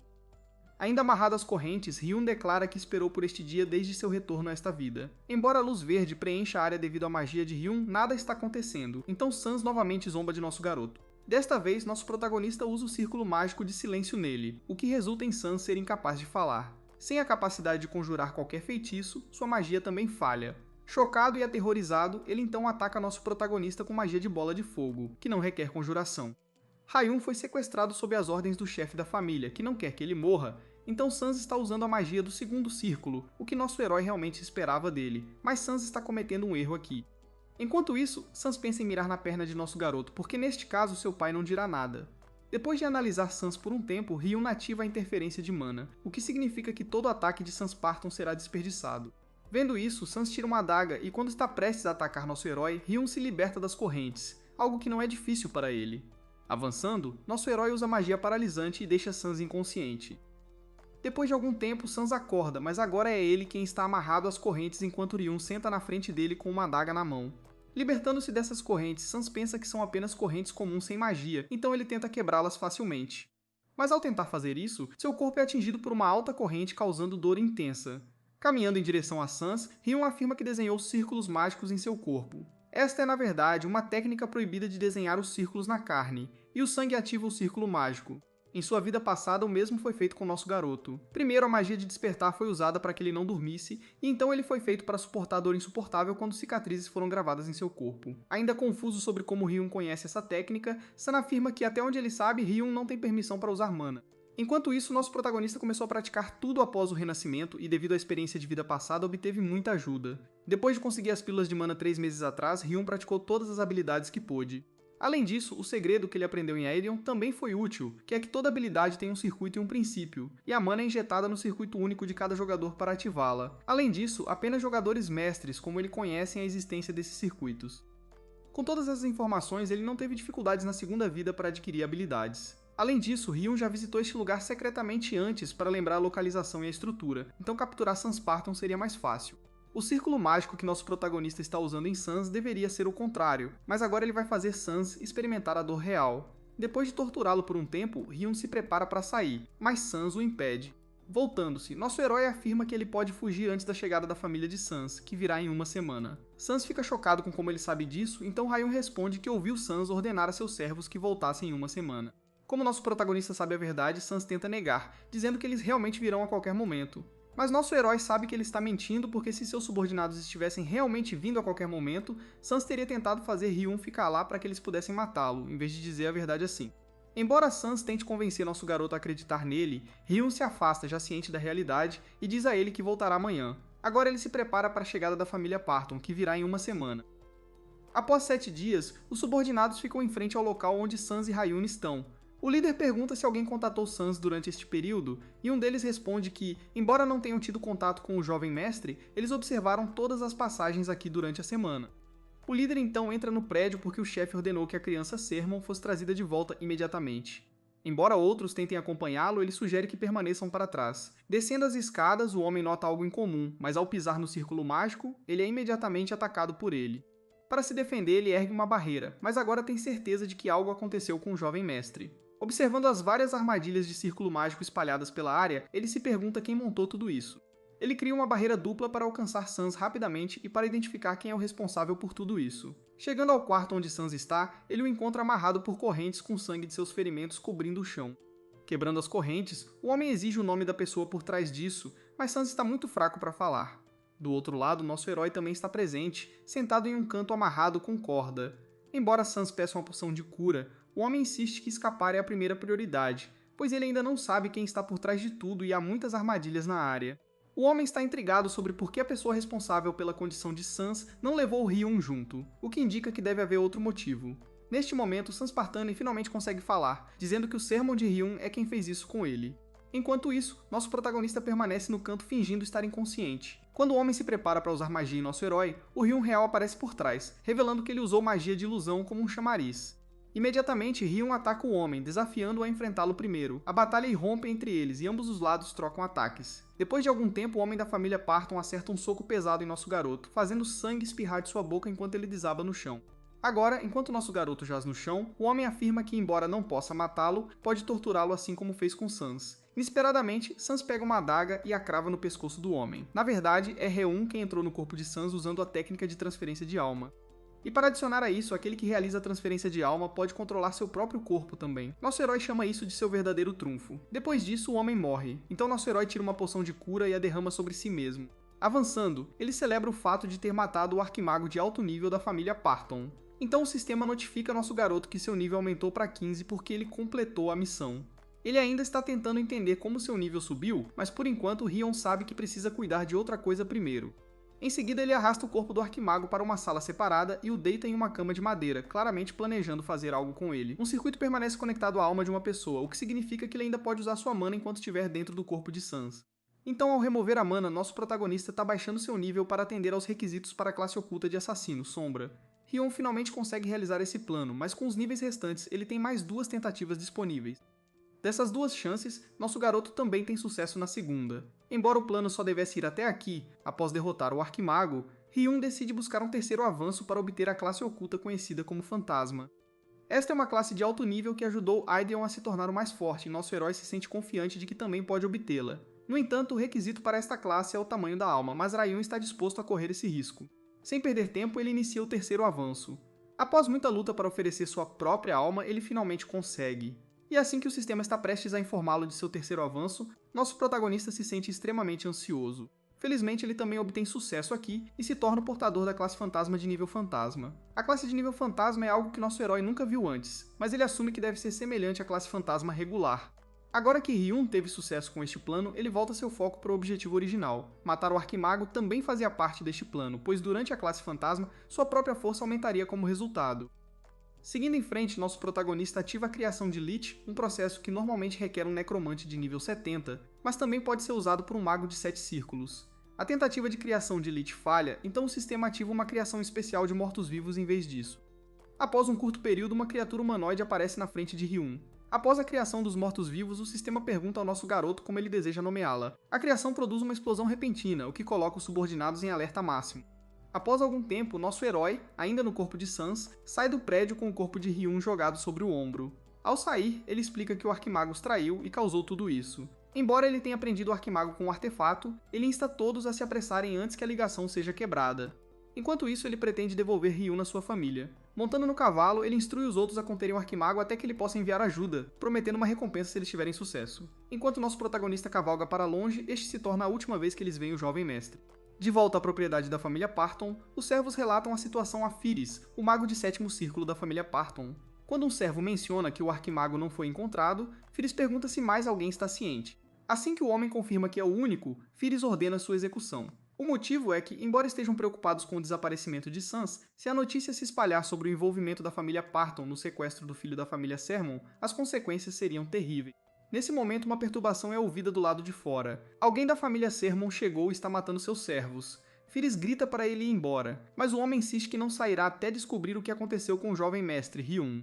[SPEAKER 1] Ainda amarrado às correntes, Ryun declara que esperou por este dia desde seu retorno a esta vida. Embora a luz verde preencha a área devido à magia de Ryun, nada está acontecendo, então Sans novamente zomba de nosso garoto. Desta vez, nosso protagonista usa o círculo mágico de silêncio nele, o que resulta em Sans ser incapaz de falar. Sem a capacidade de conjurar qualquer feitiço, sua magia também falha. Chocado e aterrorizado, ele então ataca nosso protagonista com magia de bola de fogo, que não requer conjuração. Ryun foi sequestrado sob as ordens do chefe da família, que não quer que ele morra, então Sans está usando a magia do segundo círculo, o que nosso herói realmente esperava dele, mas Sans está cometendo um erro aqui. Enquanto isso, Sans pensa em mirar na perna de nosso garoto, porque neste caso seu pai não dirá nada. Depois de analisar Sans por um tempo, Ryun ativa a interferência de mana, o que significa que todo ataque de Sans Parton será desperdiçado. Vendo isso, Sans tira uma adaga e quando está prestes a atacar nosso herói, Ryun se liberta das correntes, algo que não é difícil para ele. Avançando, nosso herói usa magia paralisante e deixa Sans inconsciente. Depois de algum tempo, Sans acorda, mas agora é ele quem está amarrado às correntes enquanto Ryun senta na frente dele com uma adaga na mão. Libertando-se dessas correntes, Sans pensa que são apenas correntes comuns sem magia, então ele tenta quebrá-las facilmente. Mas ao tentar fazer isso, seu corpo é atingido por uma alta corrente causando dor intensa. Caminhando em direção a Sans, Ryun afirma que desenhou círculos mágicos em seu corpo. Esta é, na verdade, uma técnica proibida de desenhar os círculos na carne, e o sangue ativa o círculo mágico. Em sua vida passada, o mesmo foi feito com nosso garoto. Primeiro, a magia de despertar foi usada para que ele não dormisse, e então ele foi feito para suportar a dor insuportável quando cicatrizes foram gravadas em seu corpo. Ainda confuso sobre como Ryun conhece essa técnica, Sun afirma que, até onde ele sabe, Ryun não tem permissão para usar mana. Enquanto isso, nosso protagonista começou a praticar tudo após o renascimento e, devido à experiência de vida passada, obteve muita ajuda. Depois de conseguir as pílulas de mana 3 meses atrás, Ryun praticou todas as habilidades que pôde. Além disso, o segredo que ele aprendeu em Aeon também foi útil, que é que toda habilidade tem um circuito e um princípio, e a mana é injetada no circuito único de cada jogador para ativá-la. Além disso, apenas jogadores mestres como ele conhecem a existência desses circuitos. Com todas essas informações, ele não teve dificuldades na segunda vida para adquirir habilidades. Além disso, Ryun já visitou este lugar secretamente antes para lembrar a localização e a estrutura, então capturar Sans Spartan seria mais fácil. O círculo mágico que nosso protagonista está usando em Sans deveria ser o contrário, mas agora ele vai fazer Sans experimentar a dor real. Depois de torturá-lo por um tempo, Ryun se prepara para sair, mas Sans o impede. Voltando-se, nosso herói afirma que ele pode fugir antes da chegada da família de Sans, que virá em uma semana. Sans fica chocado com como ele sabe disso, então Ryun responde que ouviu Sans ordenar a seus servos que voltassem em uma semana. Como nosso protagonista sabe a verdade, Sans tenta negar, dizendo que eles realmente virão a qualquer momento. Mas nosso herói sabe que ele está mentindo porque se seus subordinados estivessem realmente vindo a qualquer momento, Sans teria tentado fazer Ryun ficar lá para que eles pudessem matá-lo, em vez de dizer a verdade assim. Embora Sans tente convencer nosso garoto a acreditar nele, Ryun se afasta já ciente da realidade e diz a ele que voltará amanhã. Agora ele se prepara para a chegada da família Parton, que virá em uma semana. Após 7 dias, os subordinados ficam em frente ao local onde Sans e Ryun estão. O líder pergunta se alguém contatou Sans durante este período, e um deles responde que, embora não tenham tido contato com o jovem mestre, eles observaram todas as passagens aqui durante a semana. O líder então entra no prédio porque o chefe ordenou que a criança Sermon fosse trazida de volta imediatamente. Embora outros tentem acompanhá-lo, ele sugere que permaneçam para trás. Descendo as escadas, o homem nota algo incomum, mas ao pisar no círculo mágico, ele é imediatamente atacado por ele. Para se defender, ele ergue uma barreira, mas agora tem certeza de que algo aconteceu com o jovem mestre. Observando as várias armadilhas de círculo mágico espalhadas pela área, ele se pergunta quem montou tudo isso. Ele cria uma barreira dupla para alcançar Sans rapidamente e para identificar quem é o responsável por tudo isso. Chegando ao quarto onde Sans está, ele o encontra amarrado por correntes com sangue de seus ferimentos cobrindo o chão. Quebrando as correntes, o homem exige o nome da pessoa por trás disso, mas Sans está muito fraco para falar. Do outro lado, nosso herói também está presente, sentado em um canto amarrado com corda. Embora Sans peça uma poção de cura, o homem insiste que escapar é a primeira prioridade, pois ele ainda não sabe quem está por trás de tudo e há muitas armadilhas na área. O homem está intrigado sobre por que a pessoa responsável pela condição de Sans não levou o Ryun junto, o que indica que deve haver outro motivo. Neste momento, Sans Spartan finalmente consegue falar, dizendo que o Sermon de Ryun é quem fez isso com ele. Enquanto isso, nosso protagonista permanece no canto fingindo estar inconsciente. Quando o homem se prepara para usar magia em nosso herói, o Ryun real aparece por trás, revelando que ele usou magia de ilusão como um chamariz. Imediatamente, Ryun ataca o homem, desafiando-o a enfrentá-lo primeiro. A batalha irrompe entre eles e ambos os lados trocam ataques. Depois de algum tempo, o homem da família Parton acerta um soco pesado em nosso garoto, fazendo sangue espirrar de sua boca enquanto ele desaba no chão. Agora, enquanto nosso garoto jaz no chão, o homem afirma que, embora não possa matá-lo, pode torturá-lo assim como fez com Sans. Inesperadamente, Sans pega uma adaga e a crava no pescoço do homem. Na verdade, é Reun quem entrou no corpo de Sans usando a técnica de transferência de alma. E para adicionar a isso, aquele que realiza a transferência de alma pode controlar seu próprio corpo também. Nosso herói chama isso de seu verdadeiro trunfo. Depois disso, o homem morre, então nosso herói tira uma poção de cura e a derrama sobre si mesmo. Avançando, ele celebra o fato de ter matado o arquimago de alto nível da família Parton. Então o sistema notifica nosso garoto que seu nível aumentou para 15 porque ele completou a missão. Ele ainda está tentando entender como seu nível subiu, mas por enquanto Ryun sabe que precisa cuidar de outra coisa primeiro. Em seguida, ele arrasta o corpo do arquimago para uma sala separada e o deita em uma cama de madeira, claramente planejando fazer algo com ele. Um circuito permanece conectado à alma de uma pessoa, o que significa que ele ainda pode usar sua mana enquanto estiver dentro do corpo de Sans. Então, ao remover a mana, nosso protagonista está baixando seu nível para atender aos requisitos para a classe oculta de assassino, Sombra. Ryun finalmente consegue realizar esse plano, mas com os níveis restantes, ele tem mais 2 tentativas disponíveis. Dessas 2 chances, nosso garoto também tem sucesso na segunda. Embora o plano só devesse ir até aqui, após derrotar o Arquimago, Ryun decide buscar um terceiro avanço para obter a classe oculta conhecida como Fantasma. Esta é uma classe de alto nível que ajudou Aedeon a se tornar o mais forte e nosso herói se sente confiante de que também pode obtê-la. No entanto, o requisito para esta classe é o tamanho da alma, mas Rayun está disposto a correr esse risco. Sem perder tempo, ele inicia o terceiro avanço. Após muita luta para oferecer sua própria alma, ele finalmente consegue. E assim que o sistema está prestes a informá-lo de seu terceiro avanço, nosso protagonista se sente extremamente ansioso. Felizmente, ele também obtém sucesso aqui e se torna o portador da classe fantasma de nível fantasma. A classe de nível fantasma é algo que nosso herói nunca viu antes, mas ele assume que deve ser semelhante à classe fantasma regular. Agora que Ryun teve sucesso com este plano, ele volta seu foco para o objetivo original. Matar o Arquimago também fazia parte deste plano, pois durante a classe fantasma, sua própria força aumentaria como resultado. Seguindo em frente, nosso protagonista ativa a criação de Lich, um processo que normalmente requer um necromante de nível 70, mas também pode ser usado por um mago de 7 círculos. A tentativa de criação de Lich falha, então o sistema ativa uma criação especial de mortos-vivos em vez disso. Após um curto período, uma criatura humanoide aparece na frente de Ryun. Após a criação dos mortos-vivos, o sistema pergunta ao nosso garoto como ele deseja nomeá-la. A criação produz uma explosão repentina, o que coloca os subordinados em alerta máximo. Após algum tempo, nosso herói, ainda no corpo de Sans, sai do prédio com o corpo de Ryun jogado sobre o ombro. Ao sair, ele explica que o Arquimago os traiu e causou tudo isso. Embora ele tenha prendido o Arquimago com um artefato, ele insta todos a se apressarem antes que a ligação seja quebrada. Enquanto isso, ele pretende devolver Ryun na sua família. Montando no cavalo, ele instrui os outros a conterem o Arquimago até que ele possa enviar ajuda, prometendo uma recompensa se eles tiverem sucesso. Enquanto nosso protagonista cavalga para longe, este se torna a última vez que eles veem o jovem mestre. De volta à propriedade da família Parton, os servos relatam a situação a Firis, o mago de 7º círculo da família Parton. Quando um servo menciona que o Arquimago não foi encontrado, Firis pergunta se mais alguém está ciente. Assim que o homem confirma que é o único, Firis ordena sua execução. O motivo é que, embora estejam preocupados com o desaparecimento de Sans, se a notícia se espalhar sobre o envolvimento da família Parton no sequestro do filho da família Sermon, as consequências seriam terríveis. Nesse momento, uma perturbação é ouvida do lado de fora. Alguém da família Sermon chegou e está matando seus servos. Firis grita para ele ir embora, mas o homem insiste que não sairá até descobrir o que aconteceu com o jovem mestre, Ryun.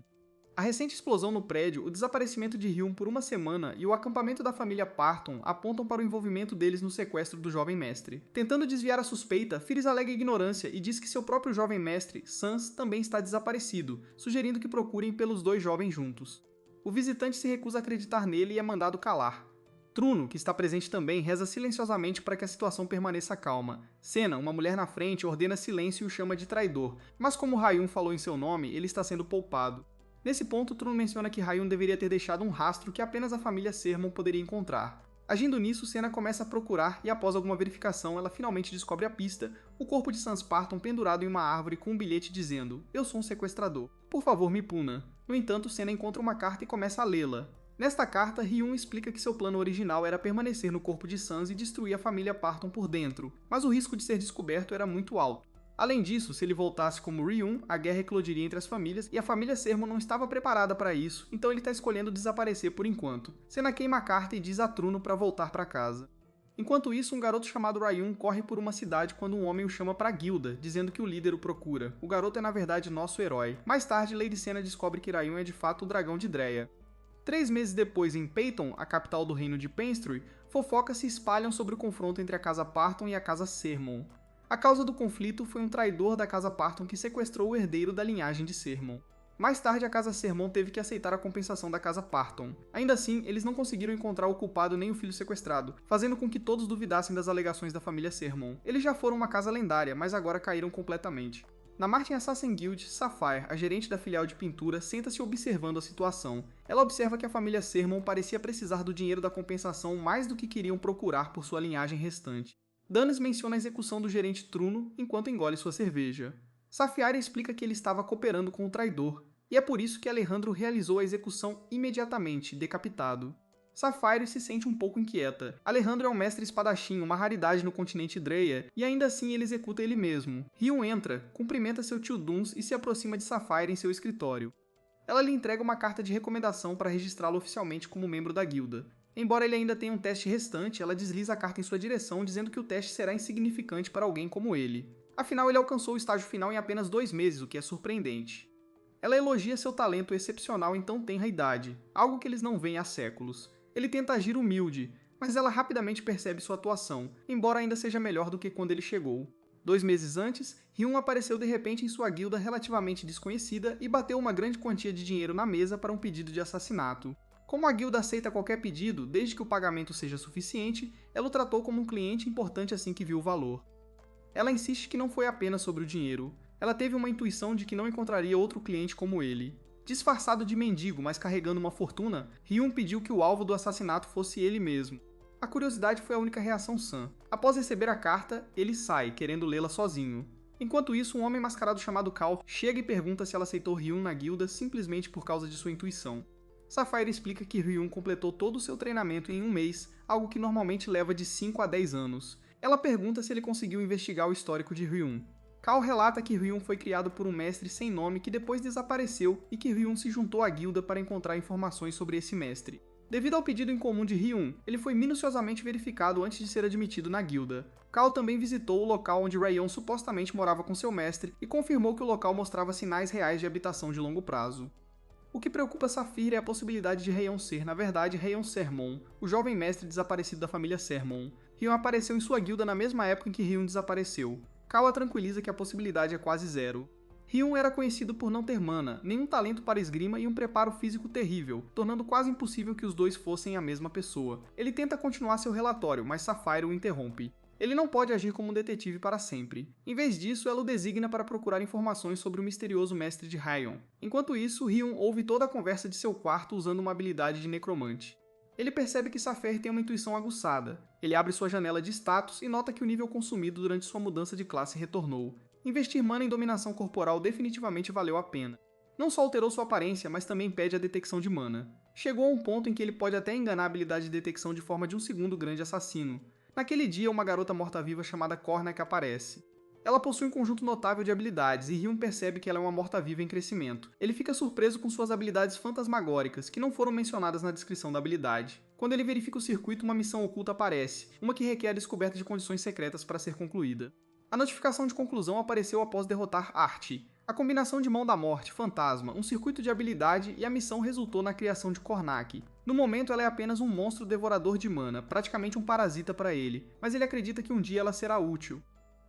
[SPEAKER 1] A recente explosão no prédio, o desaparecimento de Ryun por uma semana e o acampamento da família Parton apontam para o envolvimento deles no sequestro do jovem mestre. Tentando desviar a suspeita, Firis alega ignorância e diz que seu próprio jovem mestre, Sans, também está desaparecido, sugerindo que procurem pelos dois jovens juntos. O visitante se recusa a acreditar nele e é mandado calar. Truno, que está presente também, reza silenciosamente para que a situação permaneça calma. Senna, uma mulher na frente, ordena silêncio e o chama de traidor, mas como Ryun falou em seu nome, ele está sendo poupado. Nesse ponto, Truno menciona que Ryun deveria ter deixado um rastro que apenas a família Sermon poderia encontrar. Agindo nisso, Senna começa a procurar e após alguma verificação, ela finalmente descobre a pista, o corpo de Sans Parton pendurado em uma árvore com um bilhete dizendo: "Eu sou um sequestrador. Por favor, me puna." No entanto, Senna encontra uma carta e começa a lê-la. Nesta carta, Ryun explica que seu plano original era permanecer no corpo de Sans e destruir a família Parton por dentro, mas o risco de ser descoberto era muito alto. Além disso, se ele voltasse como Ryun, a guerra eclodiria entre as famílias e a família Sermon não estava preparada para isso, então ele está escolhendo desaparecer por enquanto. Senna queima a carta e diz a Truno para voltar para casa. Enquanto isso, um garoto chamado Ryun corre por uma cidade quando um homem o chama para a guilda, dizendo que o líder o procura. O garoto é na verdade nosso herói. Mais tarde, Lady Senna descobre que Ryun é de fato o dragão de Dreya. 3 meses depois, em Peyton, a capital do reino de Penstrue, fofocas se espalham sobre o confronto entre a casa Parton e a casa Sermon. A causa do conflito foi um traidor da casa Parton que sequestrou o herdeiro da linhagem de Sermon. Mais tarde, a casa Sermon teve que aceitar a compensação da casa Parton. Ainda assim, eles não conseguiram encontrar o culpado nem o filho sequestrado, fazendo com que todos duvidassem das alegações da família Sermon. Eles já foram uma casa lendária, mas agora caíram completamente. Na Martin Assassin Guild, Sapphire, a gerente da filial de pintura, senta-se observando a situação. Ela observa que a família Sermon parecia precisar do dinheiro da compensação mais do que queriam procurar por sua linhagem restante. Danis menciona a execução do gerente Truno enquanto engole sua cerveja. Sapphire explica que ele estava cooperando com o traidor, e é por isso que Alejandro realizou a execução imediatamente, decapitado. Sapphire se sente um pouco inquieta. Alejandro é um mestre espadachim, uma raridade no continente Dreya, e ainda assim ele executa ele mesmo. Ryun entra, cumprimenta seu tio Duns e se aproxima de Sapphire em seu escritório. Ela lhe entrega uma carta de recomendação para registrá-lo oficialmente como membro da guilda. Embora ele ainda tenha um teste restante, ela desliza a carta em sua direção, dizendo que o teste será insignificante para alguém como ele. Afinal, ele alcançou o estágio final em apenas 2 meses, o que é surpreendente. Ela elogia seu talento excepcional em tão tenra idade, algo que eles não veem há séculos. Ele tenta agir humilde, mas ela rapidamente percebe sua atuação, embora ainda seja melhor do que quando ele chegou. 2 meses antes, Ryun apareceu de repente em sua guilda relativamente desconhecida e bateu uma grande quantia de dinheiro na mesa para um pedido de assassinato. Como a guilda aceita qualquer pedido, desde que o pagamento seja suficiente, ela o tratou como um cliente importante assim que viu o valor. Ela insiste que não foi apenas sobre o dinheiro. Ela teve uma intuição de que não encontraria outro cliente como ele. Disfarçado de mendigo, mas carregando uma fortuna, Hyun pediu que o alvo do assassinato fosse ele mesmo. A curiosidade foi a única reação sã. Após receber a carta, ele sai, querendo lê-la sozinho. Enquanto isso, um homem mascarado chamado Cal chega e pergunta se ela aceitou Hyun na guilda simplesmente por causa de sua intuição. Sapphire explica que Hyun completou todo o seu treinamento em um mês, algo que normalmente leva de 5 a 10 anos. Ela pergunta se ele conseguiu investigar o histórico de Hyun. Cal relata que Hyun foi criado por um mestre sem nome que depois desapareceu e que Hyun se juntou à guilda para encontrar informações sobre esse mestre. Devido ao pedido em comum de Hyun, ele foi minuciosamente verificado antes de ser admitido na guilda. Cal também visitou o local onde Rayong supostamente morava com seu mestre e confirmou que o local mostrava sinais reais de habitação de longo prazo. O que preocupa Sapphire é a possibilidade de Rayong ser, na verdade, Rayong Sermon, o jovem mestre desaparecido da família Sermon. Hyun apareceu em sua guilda na mesma época em que Hyun desapareceu. Cal a tranquiliza que a possibilidade é quase zero. Hyun era conhecido por não ter mana, nenhum talento para esgrima e um preparo físico terrível, tornando quase impossível que os dois fossem a mesma pessoa. Ele tenta continuar seu relatório, mas Sapphire o interrompe. Ele não pode agir como um detetive para sempre. Em vez disso, ela o designa para procurar informações sobre o misterioso mestre de Rayong. Enquanto isso, Hyun ouve toda a conversa de seu quarto usando uma habilidade de necromante. Ele percebe que Sapphire tem uma intuição aguçada. Ele abre sua janela de status e nota que o nível consumido durante sua mudança de classe retornou. Investir mana em dominação corporal definitivamente valeu a pena. Não só alterou sua aparência, mas também pede a detecção de mana. Chegou a um ponto em que ele pode até enganar a habilidade de detecção de forma de um segundo grande assassino. Naquele dia, uma garota morta-viva chamada Cornac aparece. Ela possui um conjunto notável de habilidades, e Hyun percebe que ela é uma morta-viva em crescimento. Ele fica surpreso com suas habilidades fantasmagóricas, que não foram mencionadas na descrição da habilidade. Quando ele verifica o circuito, uma missão oculta aparece, uma que requer a descoberta de condições secretas para ser concluída. A notificação de conclusão apareceu após derrotar Artie. A combinação de Mão da Morte, Fantasma, um circuito de habilidade e a missão resultou na criação de Cornac. No momento ela é apenas um monstro devorador de mana, praticamente um parasita para ele, mas ele acredita que um dia ela será útil.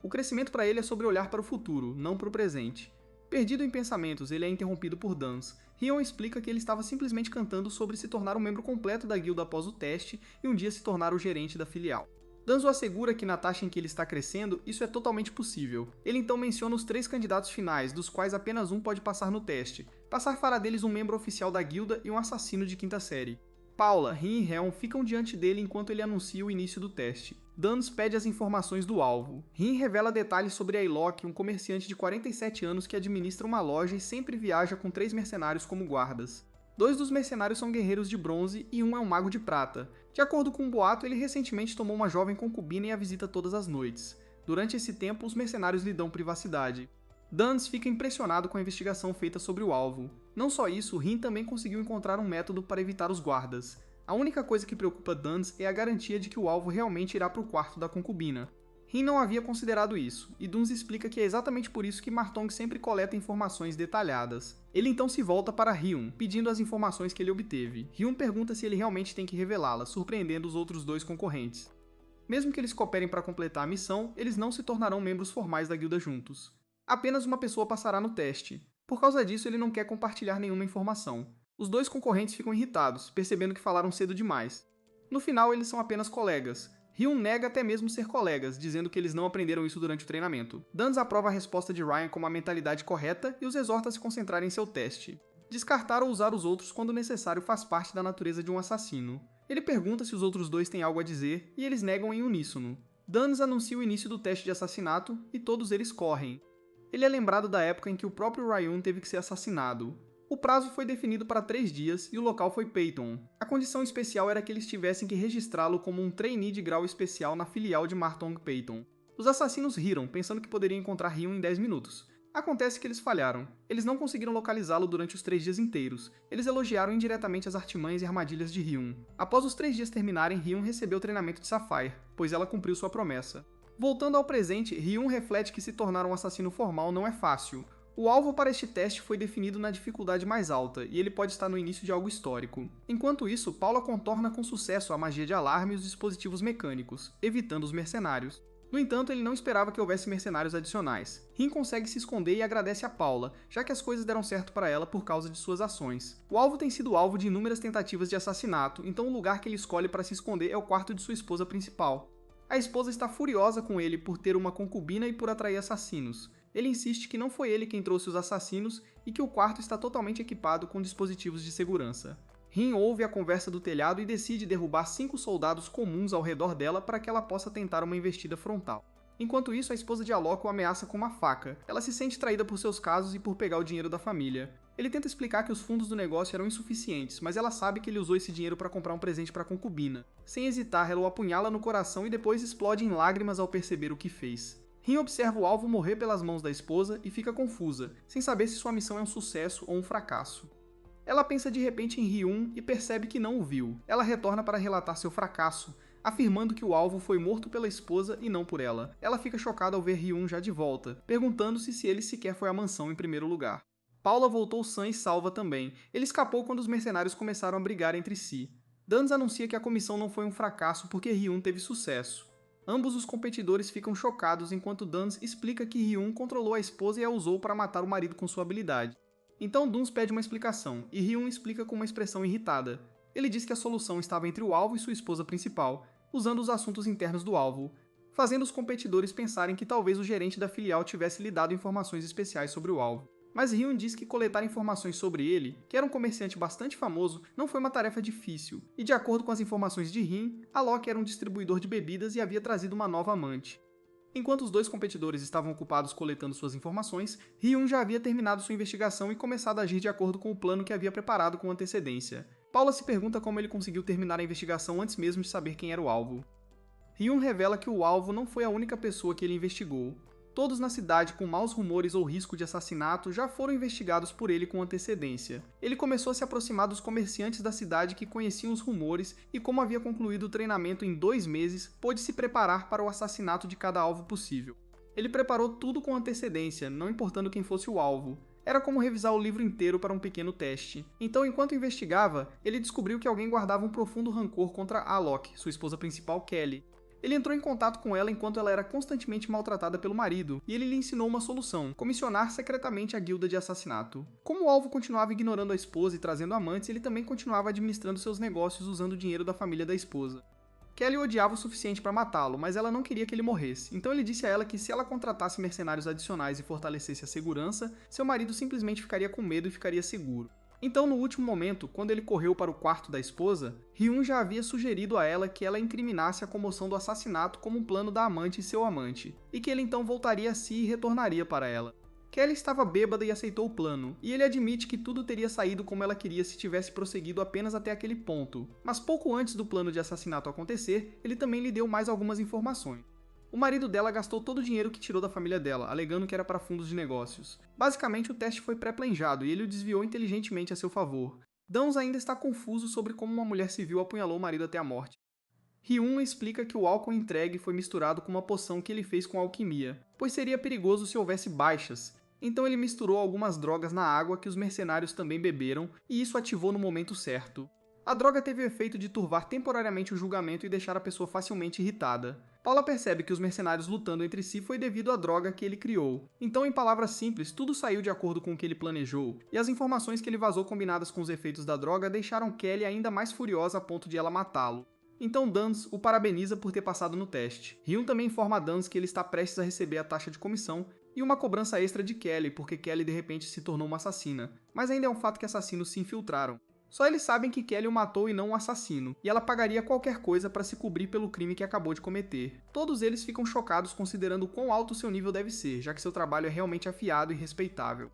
[SPEAKER 1] O crescimento para ele é sobre olhar para o futuro, não para o presente. Perdido em pensamentos, ele é interrompido por Dance. Hyun explica que ele estava simplesmente cantando sobre se tornar um membro completo da guilda após o teste e um dia se tornar o gerente da filial. Danzo assegura que na taxa em que ele está crescendo, isso é totalmente possível. Ele então menciona os 3 candidatos finais, dos quais apenas um pode passar no teste. Passar fará deles um membro oficial da guilda e um assassino de 5ª série. Paula, Rin e Helm ficam diante dele enquanto ele anuncia o início do teste. Dans pede as informações do alvo. Rin revela detalhes sobre Ailok, um comerciante de 47 anos que administra uma loja e sempre viaja com 3 mercenários como guardas. 2 dos mercenários são guerreiros de bronze e um é um mago de prata. De acordo com um boato, ele recentemente tomou uma jovem concubina e a visita todas as noites. Durante esse tempo, os mercenários lhe dão privacidade. Dans fica impressionado com a investigação feita sobre o alvo. Não só isso, Rin também conseguiu encontrar um método para evitar os guardas. A única coisa que preocupa Dans é a garantia de que o alvo realmente irá para o quarto da concubina. Rin não havia considerado isso, e Duns explica que é exatamente por isso que Martong sempre coleta informações detalhadas. Ele então se volta para Hyun, pedindo as informações que ele obteve. Hyun pergunta se ele realmente tem que revelá-las, surpreendendo os outros 2 concorrentes. Mesmo que eles cooperem para completar a missão, eles não se tornarão membros formais da guilda juntos. Apenas uma pessoa passará no teste. Por causa disso, ele não quer compartilhar nenhuma informação. Os 2 concorrentes ficam irritados, percebendo que falaram cedo demais. No final, eles são apenas colegas. Hyun nega até mesmo ser colegas, dizendo que eles não aprenderam isso durante o treinamento. Dans aprova a resposta de Ryan como a mentalidade correta e os exorta a se concentrar em seu teste. Descartar ou usar os outros quando necessário faz parte da natureza de um assassino. Ele pergunta se os outros 2 têm algo a dizer e eles negam em uníssono. Dans anuncia o início do teste de assassinato e todos eles correm. Ele é lembrado da época em que o próprio Ryan teve que ser assassinado. O prazo foi definido para 3 dias e o local foi Peyton. A condição especial era que eles tivessem que registrá-lo como um trainee de grau especial na filial de Martong Peyton. Os assassinos riram, pensando que poderiam encontrar Hyun em 10 minutos. Acontece que eles falharam. Eles não conseguiram localizá-lo durante os 3 dias inteiros. Eles elogiaram indiretamente as artimanhas e armadilhas de Hyun. Após os 3 dias terminarem, Hyun recebeu o treinamento de Sapphire, pois ela cumpriu sua promessa. Voltando ao presente, Hyun reflete que se tornar um assassino formal não é fácil. O alvo para este teste foi definido na dificuldade mais alta, e ele pode estar no início de algo histórico. Enquanto isso, Paula contorna com sucesso a magia de alarme e os dispositivos mecânicos, evitando os mercenários. No entanto, ele não esperava que houvesse mercenários adicionais. Rin consegue se esconder e agradece a Paula, já que as coisas deram certo para ela por causa de suas ações. O alvo tem sido alvo de inúmeras tentativas de assassinato, então o lugar que ele escolhe para se esconder é o quarto de sua esposa principal. A esposa está furiosa com ele por ter uma concubina e por atrair assassinos. Ele insiste que não foi ele quem trouxe os assassinos e que o quarto está totalmente equipado com dispositivos de segurança. Rin ouve a conversa do telhado e decide derrubar 5 soldados comuns ao redor dela para que ela possa tentar uma investida frontal. Enquanto isso, a esposa de Alok o ameaça com uma faca. Ela se sente traída por seus casos e por pegar o dinheiro da família. Ele tenta explicar que os fundos do negócio eram insuficientes, mas ela sabe que ele usou esse dinheiro para comprar um presente para a concubina. Sem hesitar, ela o apunhala no coração e depois explode em lágrimas ao perceber o que fez. Rin observa o alvo morrer pelas mãos da esposa e fica confusa, sem saber se sua missão é um sucesso ou um fracasso. Ela pensa de repente em Hyun e percebe que não o viu. Ela retorna para relatar seu fracasso, afirmando que o alvo foi morto pela esposa e não por ela. Ela fica chocada ao ver Hyun já de volta, perguntando-se se ele sequer foi à mansão em primeiro lugar. Paula voltou sã e salva também. Ele escapou quando os mercenários começaram a brigar entre si. Dans anuncia que a comissão não foi um fracasso porque Hyun teve sucesso. Ambos os competidores ficam chocados enquanto Dans explica que Hyun controlou a esposa e a usou para matar o marido com sua habilidade. Então Duns pede uma explicação, e Hyun explica com uma expressão irritada. Ele diz que a solução estava entre o alvo e sua esposa principal, usando os assuntos internos do alvo, fazendo os competidores pensarem que talvez o gerente da filial tivesse lhe dado informações especiais sobre o alvo. Mas Hyun diz que coletar informações sobre ele, que era um comerciante bastante famoso, não foi uma tarefa difícil, e de acordo com as informações de Rin, Alok era um distribuidor de bebidas e havia trazido uma nova amante. Enquanto os dois competidores estavam ocupados coletando suas informações, Hyun já havia terminado sua investigação e começado a agir de acordo com o plano que havia preparado com antecedência. Paula se pergunta como ele conseguiu terminar a investigação antes mesmo de saber quem era o alvo. Hyun revela que o alvo não foi a única pessoa que ele investigou. Todos na cidade com maus rumores ou risco de assassinato já foram investigados por ele com antecedência. Ele começou a se aproximar dos comerciantes da cidade que conheciam os rumores e, como havia concluído o treinamento em 2 meses, pôde se preparar para o assassinato de cada alvo possível. Ele preparou tudo com antecedência, não importando quem fosse o alvo. Era como revisar o livro inteiro para um pequeno teste. Então, enquanto investigava, ele descobriu que alguém guardava um profundo rancor contra Alok, sua esposa principal Kelly. Ele entrou em contato com ela enquanto ela era constantemente maltratada pelo marido, e ele lhe ensinou uma solução: comissionar secretamente a guilda de assassinato. Como o alvo continuava ignorando a esposa e trazendo amantes, ele também continuava administrando seus negócios usando o dinheiro da família da esposa. Kelly o odiava o suficiente para matá-lo, mas ela não queria que ele morresse, então ele disse a ela que se ela contratasse mercenários adicionais e fortalecesse a segurança, seu marido simplesmente ficaria com medo e ficaria seguro. Então, no último momento, quando ele correu para o quarto da esposa, Hyun já havia sugerido a ela que ela incriminasse a comoção do assassinato como um plano da amante e seu amante, e que ele então voltaria a si e retornaria para ela. Kelly estava bêbada e aceitou o plano, e ele admite que tudo teria saído como ela queria se tivesse prosseguido apenas até aquele ponto, mas pouco antes do plano de assassinato acontecer, ele também lhe deu mais algumas informações. O marido dela gastou todo o dinheiro que tirou da família dela, alegando que era para fundos de negócios. Basicamente, o teste foi pré-planejado e ele o desviou inteligentemente a seu favor. Dans ainda está confuso sobre como uma mulher civil apunhalou o marido até a morte. Hyun explica que o álcool entregue foi misturado com uma poção que ele fez com alquimia, pois seria perigoso se houvesse baixas. Então ele misturou algumas drogas na água que os mercenários também beberam, e isso ativou no momento certo. A droga teve o efeito de turvar temporariamente o julgamento e deixar a pessoa facilmente irritada. Paula percebe que os mercenários lutando entre si foi devido à droga que ele criou. Então, em palavras simples, tudo saiu de acordo com o que ele planejou, e as informações que ele vazou combinadas com os efeitos da droga deixaram Kelly ainda mais furiosa a ponto de ela matá-lo. Então Dans o parabeniza por ter passado no teste. Hyun também informa a Dans que ele está prestes a receber a taxa de comissão e uma cobrança extra de Kelly, porque Kelly de repente se tornou uma assassina, mas ainda é um fato que assassinos se infiltraram. Só eles sabem que Kelly o matou e não um assassino, e ela pagaria qualquer coisa para se cobrir pelo crime que acabou de cometer. Todos eles ficam chocados considerando o quão alto seu nível deve ser, já que seu trabalho é realmente afiado e respeitável.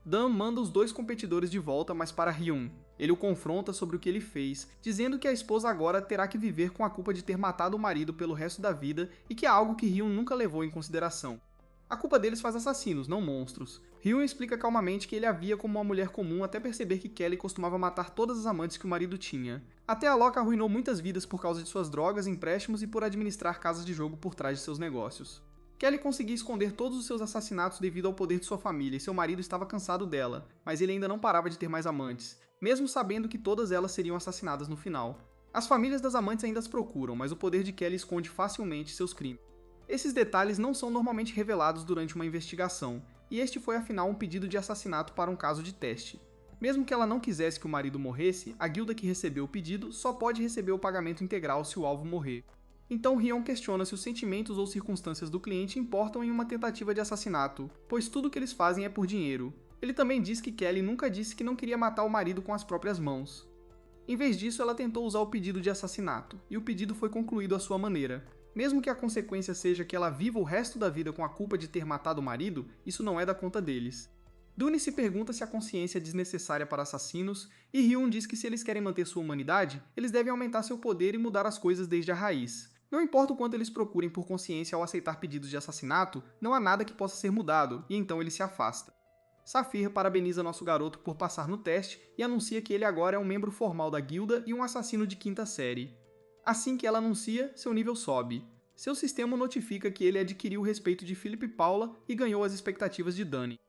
[SPEAKER 1] Dan manda os dois competidores de volta, mas para Hyun. Ele o confronta sobre o que ele fez, dizendo que a esposa agora terá que viver com a culpa de ter matado o marido pelo resto da vida e que é algo que Hyun nunca levou em consideração. A culpa deles faz assassinos, não monstros. Hyun explica calmamente que ele a via como uma mulher comum até perceber que Kelly costumava matar todas as amantes que o marido tinha. Até Alok arruinou muitas vidas por causa de suas drogas, empréstimos e por administrar casas de jogo por trás de seus negócios. Kelly conseguia esconder todos os seus assassinatos devido ao poder de sua família e seu marido estava cansado dela, mas ele ainda não parava de ter mais amantes, mesmo sabendo que todas elas seriam assassinadas no final. As famílias das amantes ainda as procuram, mas o poder de Kelly esconde facilmente seus crimes. Esses detalhes não são normalmente revelados durante uma investigação, e este foi afinal um pedido de assassinato para um caso de teste. Mesmo que ela não quisesse que o marido morresse, a guilda que recebeu o pedido só pode receber o pagamento integral se o alvo morrer. Então Rion questiona se os sentimentos ou circunstâncias do cliente importam em uma tentativa de assassinato, pois tudo o que eles fazem é por dinheiro. Ele também diz que Kelly nunca disse que não queria matar o marido com as próprias mãos. Em vez disso, ela tentou usar o pedido de assassinato, e o pedido foi concluído à sua maneira. Mesmo que a consequência seja que ela viva o resto da vida com a culpa de ter matado o marido, isso não é da conta deles. Dune se pergunta se a consciência é desnecessária para assassinos, e Ryun diz que se eles querem manter sua humanidade, eles devem aumentar seu poder e mudar as coisas desde a raiz. Não importa o quanto eles procurem por consciência ao aceitar pedidos de assassinato, não há nada que possa ser mudado, e então ele se afasta. Saphir parabeniza nosso garoto por passar no teste e anuncia que ele agora é um membro formal da guilda e um assassino de 5ª série. Assim que ela anuncia, seu nível sobe. Seu sistema notifica que ele adquiriu o respeito de Philip e Paula e ganhou as expectativas de Dani.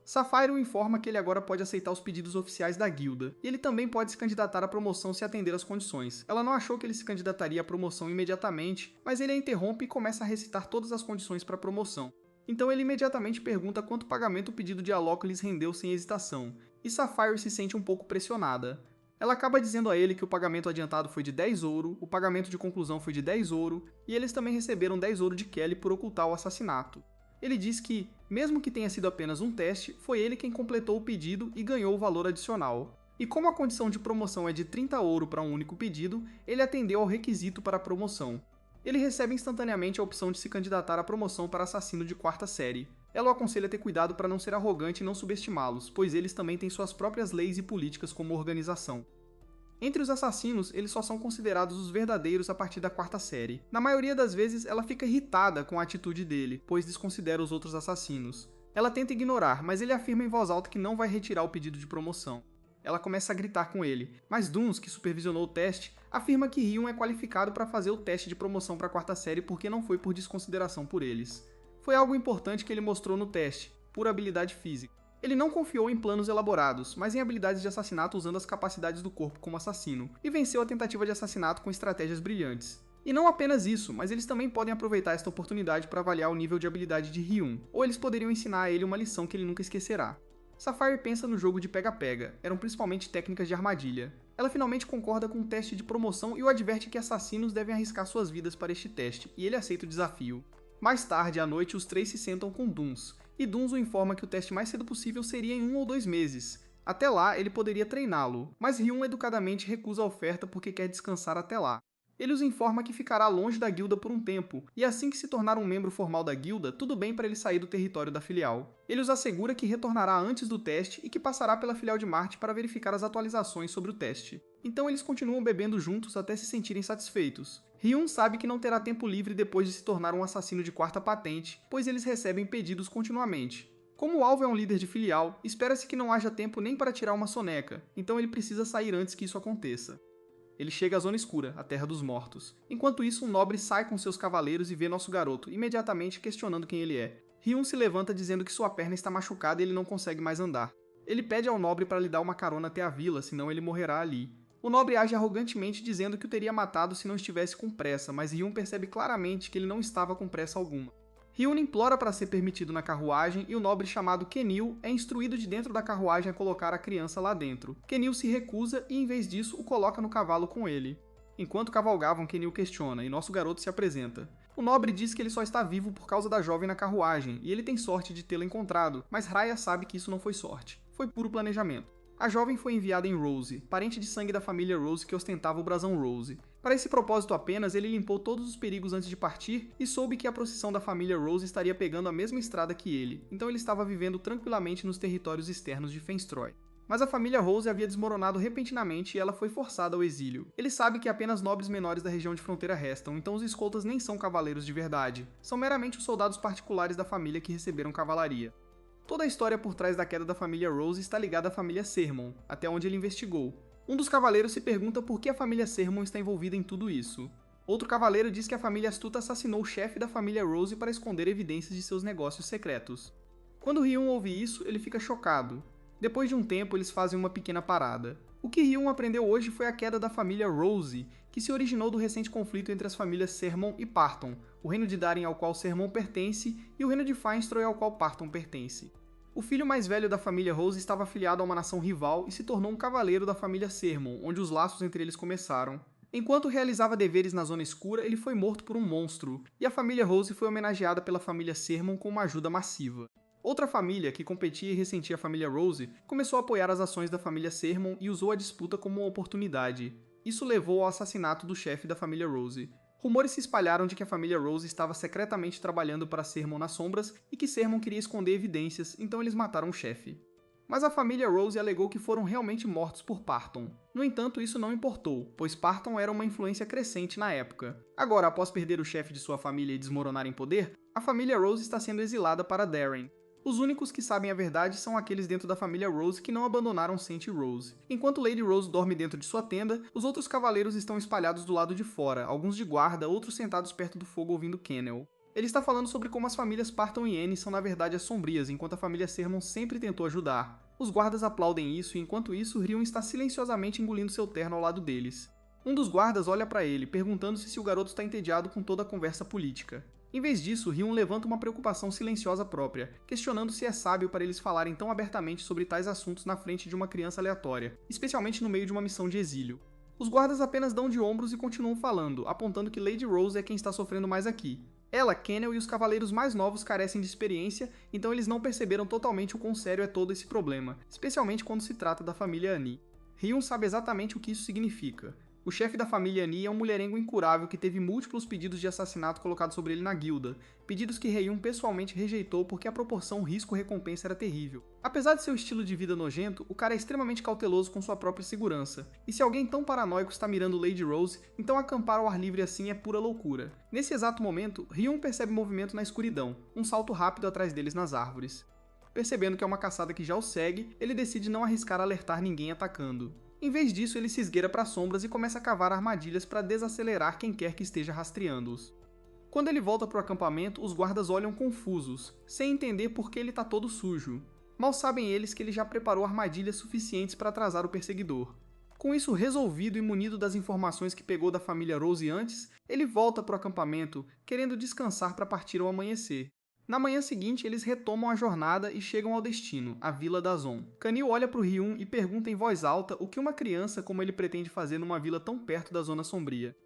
[SPEAKER 1] Sapphire o informa que ele agora pode aceitar os pedidos oficiais da guilda, e ele também pode se candidatar à promoção se atender às condições. Ela não achou que ele se candidataria à promoção imediatamente, mas ele a interrompe e começa a recitar todas as condições para a promoção. Então ele imediatamente pergunta quanto pagamento o pedido de Alok lhes rendeu sem hesitação, e Sapphire se sente um pouco pressionada. Ela acaba dizendo a ele que o pagamento adiantado foi de 10 ouro, o pagamento de conclusão foi de 10 ouro, e eles também receberam 10 ouro de Kelly por ocultar o assassinato. Ele diz que, mesmo que tenha sido apenas um teste, foi ele quem completou o pedido e ganhou o valor adicional. E como a condição de promoção é de 30 ouro para um único pedido, ele atendeu ao requisito para a promoção. Ele recebe instantaneamente a opção de se candidatar à promoção para assassino de 4ª série. Ela o aconselha a ter cuidado para não ser arrogante e não subestimá-los, pois eles também têm suas próprias leis e políticas como organização. Entre os assassinos, eles só são considerados os verdadeiros a partir da 4ª série. Na maioria das vezes, ela fica irritada com a atitude dele, pois desconsidera os outros assassinos. Ela tenta ignorar, mas ele afirma em voz alta que não vai retirar o pedido de promoção. Ela começa a gritar com ele, mas Duns, que supervisionou o teste, afirma que Ryun é qualificado para fazer o teste de promoção para a 4ª série porque não foi por desconsideração por eles. Foi algo importante que ele mostrou no teste, pura habilidade física. Ele não confiou em planos elaborados, mas em habilidades de assassinato usando as capacidades do corpo como assassino, e venceu a tentativa de assassinato com estratégias brilhantes. E não apenas isso, mas eles também podem aproveitar esta oportunidade para avaliar o nível de habilidade de Ryun, ou eles poderiam ensinar a ele uma lição que ele nunca esquecerá. Sapphire pensa no jogo de pega-pega, eram principalmente técnicas de armadilha. Ela finalmente concorda com o teste de promoção e o adverte que assassinos devem arriscar suas vidas para este teste, e ele aceita o desafio. Mais tarde, à noite, os três se sentam com Duns, e Duns o informa que o teste mais cedo possível seria em 1 ou 2 meses. Até lá, ele poderia treiná-lo, mas Ryun educadamente recusa a oferta porque quer descansar até lá. Ele os informa que ficará longe da guilda por um tempo, e assim que se tornar um membro formal da guilda, tudo bem para ele sair do território da filial. Ele os assegura que retornará antes do teste e que passará pela filial de Marte para verificar as atualizações sobre o teste. Então eles continuam bebendo juntos até se sentirem satisfeitos. Ryun sabe que não terá tempo livre depois de se tornar um assassino de 4ª patente, pois eles recebem pedidos continuamente. Como o alvo é um líder de filial, espera-se que não haja tempo nem para tirar uma soneca, então ele precisa sair antes que isso aconteça. Ele chega à Zona Escura, a Terra dos Mortos. Enquanto isso, um nobre sai com seus cavaleiros e vê nosso garoto, imediatamente questionando quem ele é. Ryun se levanta dizendo que sua perna está machucada e ele não consegue mais andar. Ele pede ao nobre para lhe dar uma carona até a vila, senão ele morrerá ali. O nobre age arrogantemente dizendo que o teria matado se não estivesse com pressa, mas Ryun percebe claramente que ele não estava com pressa alguma. Ryun implora para ser permitido na carruagem e o nobre chamado Kenil é instruído de dentro da carruagem a colocar a criança lá dentro. Kenil se recusa e, em vez disso, o coloca no cavalo com ele. Enquanto cavalgavam, Kenil questiona e nosso garoto se apresenta. O nobre diz que ele só está vivo por causa da jovem na carruagem e ele tem sorte de tê-la encontrado, mas Raya sabe que isso não foi sorte, foi puro planejamento. A jovem foi enviada em Rose, parente de sangue da família Rose que ostentava o brasão Rose. Para esse propósito apenas, ele limpou todos os perigos antes de partir e soube que a procissão da família Rose estaria pegando a mesma estrada que ele, então ele estava vivendo tranquilamente nos territórios externos de Fenstroy. Mas a família Rose havia desmoronado repentinamente e ela foi forçada ao exílio. Ele sabe que apenas nobres menores da região de fronteira restam, então os escoltas nem são cavaleiros de verdade, são meramente os soldados particulares da família que receberam cavalaria. Toda a história por trás da queda da família Rose está ligada à família Sermon, até onde ele investigou. Um dos cavaleiros se pergunta por que a família Sermon está envolvida em tudo isso. Outro cavaleiro diz que a família astuta assassinou o chefe da família Rose para esconder evidências de seus negócios secretos. Quando Ryun ouve isso, ele fica chocado. Depois de um tempo, eles fazem uma pequena parada. O que Ryun aprendeu hoje foi a queda da família Rose, que se originou do recente conflito entre as famílias Sermon e Parton, o reino de Darin ao qual Sermon pertence e o reino de Feinstroy ao qual Parton pertence. O filho mais velho da família Rose estava afiliado a uma nação rival e se tornou um cavaleiro da família Sermon, onde os laços entre eles começaram. Enquanto realizava deveres na Zona Escura, ele foi morto por um monstro, e a família Rose foi homenageada pela família Sermon com uma ajuda massiva. Outra família, que competia e ressentia a família Rose, começou a apoiar as ações da família Sermon e usou a disputa como uma oportunidade. Isso levou ao assassinato do chefe da família Rose. Rumores se espalharam de que a família Rose estava secretamente trabalhando para Sermon nas sombras e que Sermon queria esconder evidências, então eles mataram o chefe. Mas a família Rose alegou que foram realmente mortos por Parton. No entanto, isso não importou, pois Parton era uma influência crescente na época. Agora, após perder o chefe de sua família e desmoronar em poder, a família Rose está sendo exilada para Darren. Os únicos que sabem a verdade são aqueles dentro da família Rose que não abandonaram Saint Rose. Enquanto Lady Rose dorme dentro de sua tenda, os outros cavaleiros estão espalhados do lado de fora, alguns de guarda, outros sentados perto do fogo ouvindo Kennel. Ele está falando sobre como as famílias Parton e Anne são na verdade as sombrias, enquanto a família Sermon sempre tentou ajudar. Os guardas aplaudem isso e enquanto isso, Rion está silenciosamente engolindo seu terno ao lado deles. Um dos guardas olha para ele, perguntando-se se o garoto está entediado com toda a conversa política. Em vez disso, Rion levanta uma preocupação silenciosa própria, questionando se é sábio para eles falarem tão abertamente sobre tais assuntos na frente de uma criança aleatória, especialmente no meio de uma missão de exílio. Os guardas apenas dão de ombros e continuam falando, apontando que Lady Rose é quem está sofrendo mais aqui. Ela, Kennel e os cavaleiros mais novos carecem de experiência, então eles não perceberam totalmente o quão sério é todo esse problema, especialmente quando se trata da família Annie. Rion sabe exatamente o que isso significa. O chefe da família Annie é um mulherengo incurável que teve múltiplos pedidos de assassinato colocados sobre ele na guilda, pedidos que Rion pessoalmente rejeitou porque a proporção risco-recompensa era terrível. Apesar de seu estilo de vida nojento, o cara é extremamente cauteloso com sua própria segurança, e se alguém tão paranoico está mirando Lady Rose, então acampar ao ar livre assim é pura loucura. Nesse exato momento, Rion percebe movimento na escuridão, um salto rápido atrás deles nas árvores. Percebendo que é uma caçada que já o segue, ele decide não arriscar alertar ninguém atacando. Em vez disso, ele se esgueira para as sombras e começa a cavar armadilhas para desacelerar quem quer que esteja rastreando-os. Quando ele volta para o acampamento, os guardas olham confusos, sem entender por que ele está todo sujo. Mal sabem eles que ele já preparou armadilhas suficientes para atrasar o perseguidor. Com isso resolvido e munido das informações que pegou da família Rose antes, ele volta para o acampamento, querendo descansar para partir ao amanhecer. Na manhã seguinte, eles retomam a jornada e chegam ao destino, a Vila Dazon. Canil olha para o Rion e pergunta em voz alta o que uma criança como ele pretende fazer numa vila tão perto da Zona Sombria.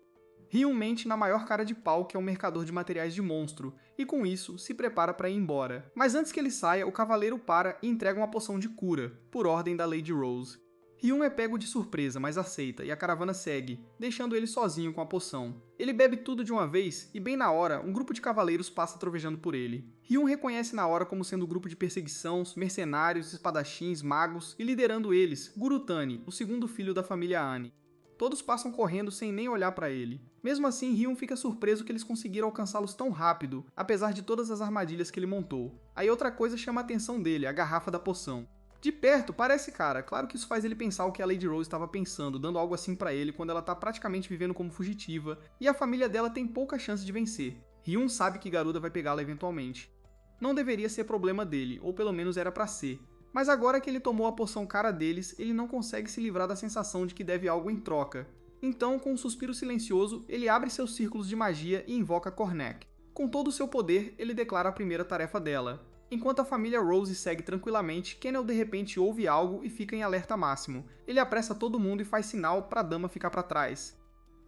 [SPEAKER 1] Rion mente na maior cara de pau que é um mercador de materiais de monstro, e com isso, se prepara para ir embora. Mas antes que ele saia, o cavaleiro para e entrega uma poção de cura, por ordem da Lady Rose. Rion é pego de surpresa, mas aceita, e a caravana segue, deixando ele sozinho com a poção. Ele bebe tudo de uma vez, e bem na hora, um grupo de cavaleiros passa trovejando por ele. Rion reconhece na hora como sendo o grupo de perseguição, mercenários, espadachins, magos, e liderando eles, Gurutani, o segundo filho da família Annie. Todos passam correndo sem nem olhar para ele. Mesmo assim, Rion fica surpreso que eles conseguiram alcançá-los tão rápido, apesar de todas as armadilhas que ele montou. Aí outra coisa chama a atenção dele, a garrafa da poção. De perto, parece cara, claro que isso faz ele pensar o que a Lady Rose estava pensando, dando algo assim pra ele quando ela tá praticamente vivendo como fugitiva, e a família dela tem pouca chance de vencer. Rion sabe que Garuda vai pegá-la eventualmente. Não deveria ser problema dele, ou pelo menos era pra ser. Mas agora que ele tomou a poção cara deles, ele não consegue se livrar da sensação de que deve algo em troca. Então, com um suspiro silencioso, ele abre seus círculos de magia e invoca Cornac. Com todo o seu poder, ele declara a primeira tarefa dela. Enquanto a família Rose segue tranquilamente, Kennel de repente ouve algo e fica em alerta máximo. Ele apressa todo mundo e faz sinal para a dama ficar para trás.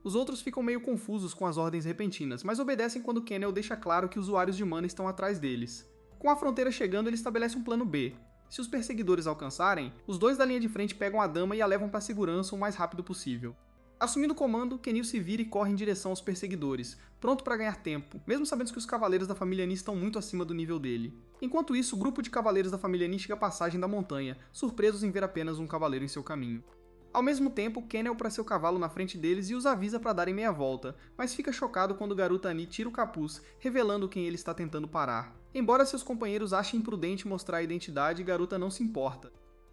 [SPEAKER 1] Os outros ficam meio confusos com as ordens repentinas, mas obedecem quando Kennel deixa claro que usuários de mana estão atrás deles. Com a fronteira chegando, ele estabelece um plano B. Se os perseguidores alcançarem, os dois da linha de frente pegam a dama e a levam para a segurança o mais rápido possível. Assumindo o comando, Kenil se vira e corre em direção aos perseguidores, pronto para ganhar tempo, mesmo sabendo que os cavaleiros da família Annie estão muito acima do nível dele. Enquanto isso, o grupo de cavaleiros da família Annie chega à passagem da montanha, surpresos em ver apenas um cavaleiro em seu caminho. Ao mesmo tempo, Kennel para seu cavalo na frente deles e os avisa para darem meia volta, mas fica chocado quando Garuta Annie tira o capuz, revelando quem ele está tentando parar. Embora seus companheiros achem imprudente mostrar a identidade, Garuta não se importa.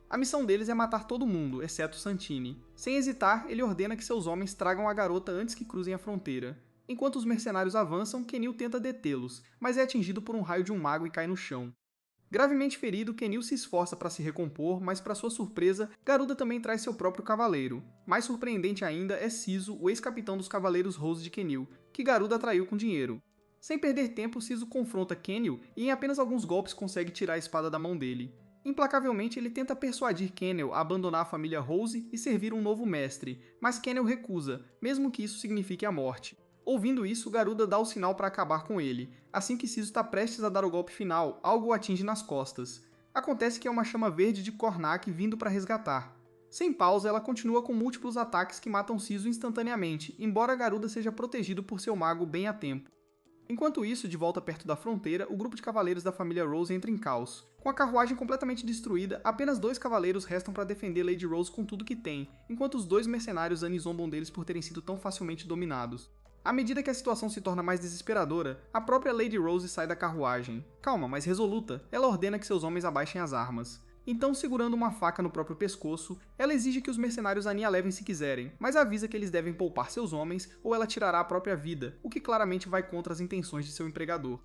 [SPEAKER 1] A missão deles é matar todo mundo, exceto Santini. Sem hesitar, ele ordena que seus homens tragam a garota antes que cruzem a fronteira. Enquanto os mercenários avançam, Kenil tenta detê-los, mas é atingido por um raio de um mago e cai no chão. Gravemente ferido, Kenil se esforça para se recompor, mas para sua surpresa, Garuda também traz seu próprio cavaleiro. Mais surpreendente ainda é Sizo, o ex-capitão dos Cavaleiros Rose de Kenil, que Garuda atraiu com dinheiro. Sem perder tempo, Sizo confronta Kenil e em apenas alguns golpes consegue tirar a espada da mão dele. Implacavelmente, ele tenta persuadir Kenil a abandonar a família Rose e servir um novo mestre, mas Kenil recusa, mesmo que isso signifique a morte. Ouvindo isso, Garuda dá o sinal para acabar com ele. Assim que Sizo está prestes a dar o golpe final, algo o atinge nas costas. Acontece que é uma chama verde de Kornak vindo para resgatar. Sem pausa, ela continua com múltiplos ataques que matam Sizo instantaneamente, embora Garuda seja protegido por seu mago bem a tempo. Enquanto isso, de volta perto da fronteira, o grupo de cavaleiros da família Rose entra em caos. Com a carruagem completamente destruída, apenas 2 cavaleiros restam para defender Lady Rose com tudo que tem, enquanto os 2 mercenários zombam deles por terem sido tão facilmente dominados. À medida que a situação se torna mais desesperadora, a própria Lady Rose sai da carruagem. Calma, mas resoluta, ela ordena que seus homens abaixem as armas. Então, segurando uma faca no próprio pescoço, ela exige que os mercenários Ani a levem se quiserem, mas avisa que eles devem poupar seus homens ou ela tirará a própria vida, o que claramente vai contra as intenções de seu empregador.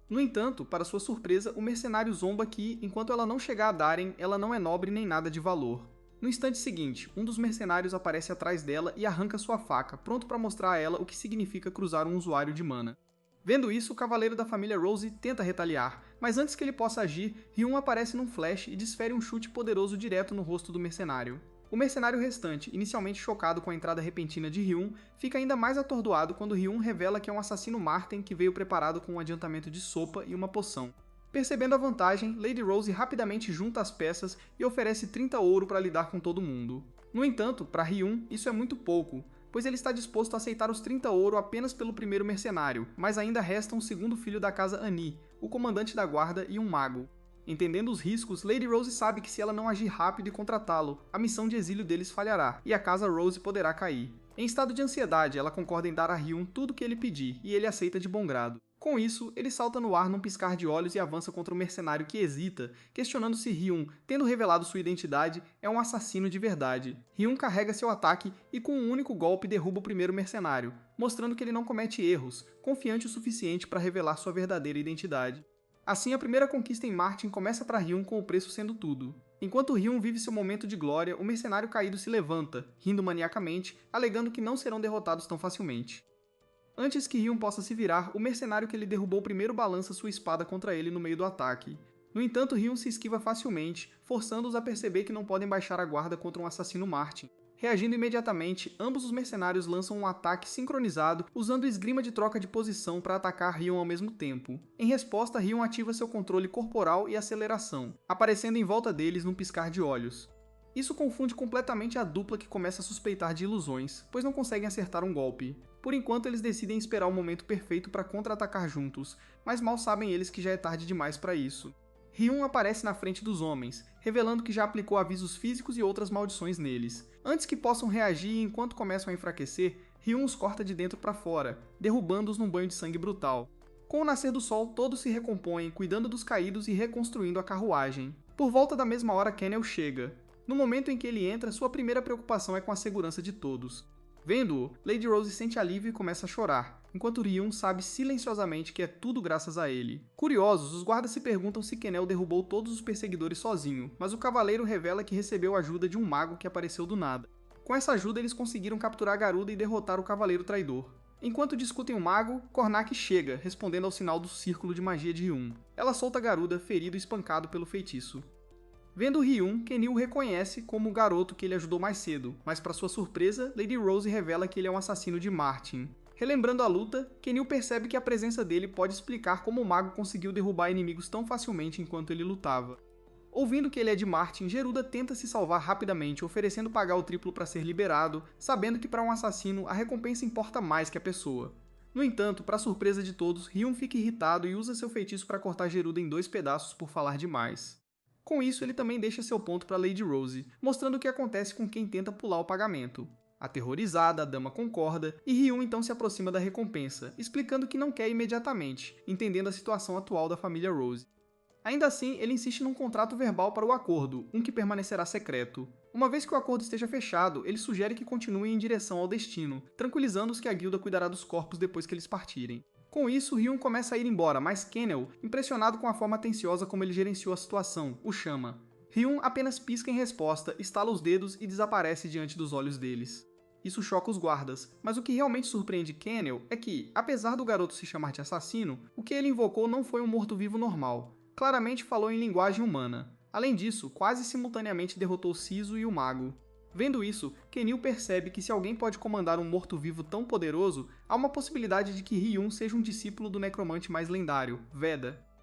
[SPEAKER 1] No entanto, para sua surpresa, o mercenário zomba que, enquanto ela não chegar a Darien, ela não é nobre nem nada de valor. No instante seguinte, um dos mercenários aparece atrás dela e arranca sua faca, pronto para mostrar a ela o que significa cruzar um usuário de mana. Vendo isso, o cavaleiro da família Rose tenta retaliar, mas antes que ele possa agir, Ryun aparece num flash e desfere um chute poderoso direto no rosto do mercenário. O mercenário restante, inicialmente chocado com a entrada repentina de Ryun, fica ainda mais atordoado quando Ryun revela que é um assassino Marten que veio preparado com um adiantamento de sopa e uma poção. Percebendo a vantagem, Lady Rose rapidamente junta as peças e oferece 30 ouro para lidar com todo mundo. No entanto, para Ryun, isso é muito pouco, pois ele está disposto a aceitar os 30 ouro apenas pelo primeiro mercenário, mas ainda resta um segundo filho da casa Ani, o comandante da guarda e um mago. Entendendo os riscos, Lady Rose sabe que se ela não agir rápido e contratá-lo, a missão de exílio deles falhará, e a casa Rose poderá cair. Em estado de ansiedade, ela concorda em dar a Ryun tudo o que ele pedir, e ele aceita de bom grado. Com isso, ele salta no ar num piscar de olhos e avança contra o mercenário que hesita, questionando se Ryun, tendo revelado sua identidade, é um assassino de verdade. Ryun carrega seu ataque e com um único golpe derruba o primeiro mercenário, mostrando que ele não comete erros, confiante o suficiente para revelar sua verdadeira identidade. Assim, a primeira conquista em Martin começa para Ryun com o preço sendo tudo. Enquanto Ryun vive seu momento de glória, o mercenário caído se levanta, rindo maniacamente, alegando que não serão derrotados tão facilmente. Antes que Ryun possa se virar, o mercenário que ele derrubou primeiro balança sua espada contra ele no meio do ataque. No entanto, Ryun se esquiva facilmente, forçando-os a perceber que não podem baixar a guarda contra um assassino Martin. Reagindo imediatamente, ambos os mercenários lançam um ataque sincronizado, usando esgrima de troca de posição para atacar Ryun ao mesmo tempo. Em resposta, Ryun ativa seu controle corporal e aceleração, aparecendo em volta deles num piscar de olhos. Isso confunde completamente a dupla que começa a suspeitar de ilusões, pois não conseguem acertar um golpe. Por enquanto, eles decidem esperar o momento perfeito para contra-atacar juntos, mas mal sabem eles que já é tarde demais para isso. Ryun aparece na frente dos homens, revelando que já aplicou avisos físicos e outras maldições neles. Antes que possam reagir e enquanto começam a enfraquecer, Ryun os corta de dentro para fora, derrubando-os num banho de sangue brutal. Com o nascer do sol, todos se recompõem, cuidando dos caídos e reconstruindo a carruagem. Por volta da mesma hora, Kenel chega. No momento em que ele entra, sua primeira preocupação é com a segurança de todos. Vendo-o, Lady Rose sente alívio e começa a chorar, enquanto Ryun sabe silenciosamente que é tudo graças a ele. Curiosos, os guardas se perguntam se Kenel derrubou todos os perseguidores sozinho, mas o cavaleiro revela que recebeu a ajuda de um mago que apareceu do nada. Com essa ajuda, eles conseguiram capturar Garuda e derrotar o cavaleiro traidor. Enquanto discutem o mago, Kornak chega, respondendo ao sinal do círculo de magia de Ryun. Ela solta Garuda, ferido e espancado pelo feitiço. Vendo Ryun, Kenil o reconhece como o garoto que ele ajudou mais cedo, mas para sua surpresa, Lady Rose revela que ele é um assassino de Martin. Relembrando a luta, Kenil percebe que a presença dele pode explicar como o mago conseguiu derrubar inimigos tão facilmente enquanto ele lutava. Ouvindo que ele é de Martin, Geruda tenta se salvar rapidamente, oferecendo pagar o triplo para ser liberado, sabendo que para um assassino a recompensa importa mais que a pessoa. No entanto, para surpresa de todos, Ryun fica irritado e usa seu feitiço para cortar Geruda em 2 pedaços por falar demais. Com isso, ele também deixa seu ponto para Lady Rose, mostrando o que acontece com quem tenta pular o pagamento. Aterrorizada, a dama concorda, e Ryun então se aproxima da recompensa, explicando que não quer imediatamente, entendendo a situação atual da família Rose. Ainda assim, ele insiste num contrato verbal para o acordo, um que permanecerá secreto. Uma vez que o acordo esteja fechado, ele sugere que continuem em direção ao destino, tranquilizando-os que a guilda cuidará dos corpos depois que eles partirem. Com isso, Ryun começa a ir embora, mas Kennel, impressionado com a forma atenciosa como ele gerenciou a situação, o chama. Ryun apenas pisca em resposta, estala os dedos e desaparece diante dos olhos deles. Isso choca os guardas, mas o que realmente surpreende Kennel é que, apesar do garoto se chamar de assassino, o que ele invocou não foi um morto-vivo normal. Claramente falou em linguagem humana. Além disso, quase simultaneamente derrotou Siso e o mago. Vendo isso, Kenil percebe que se alguém pode comandar um morto-vivo tão poderoso, há uma possibilidade de que Ryun seja um discípulo do necromante mais lendário, Veda.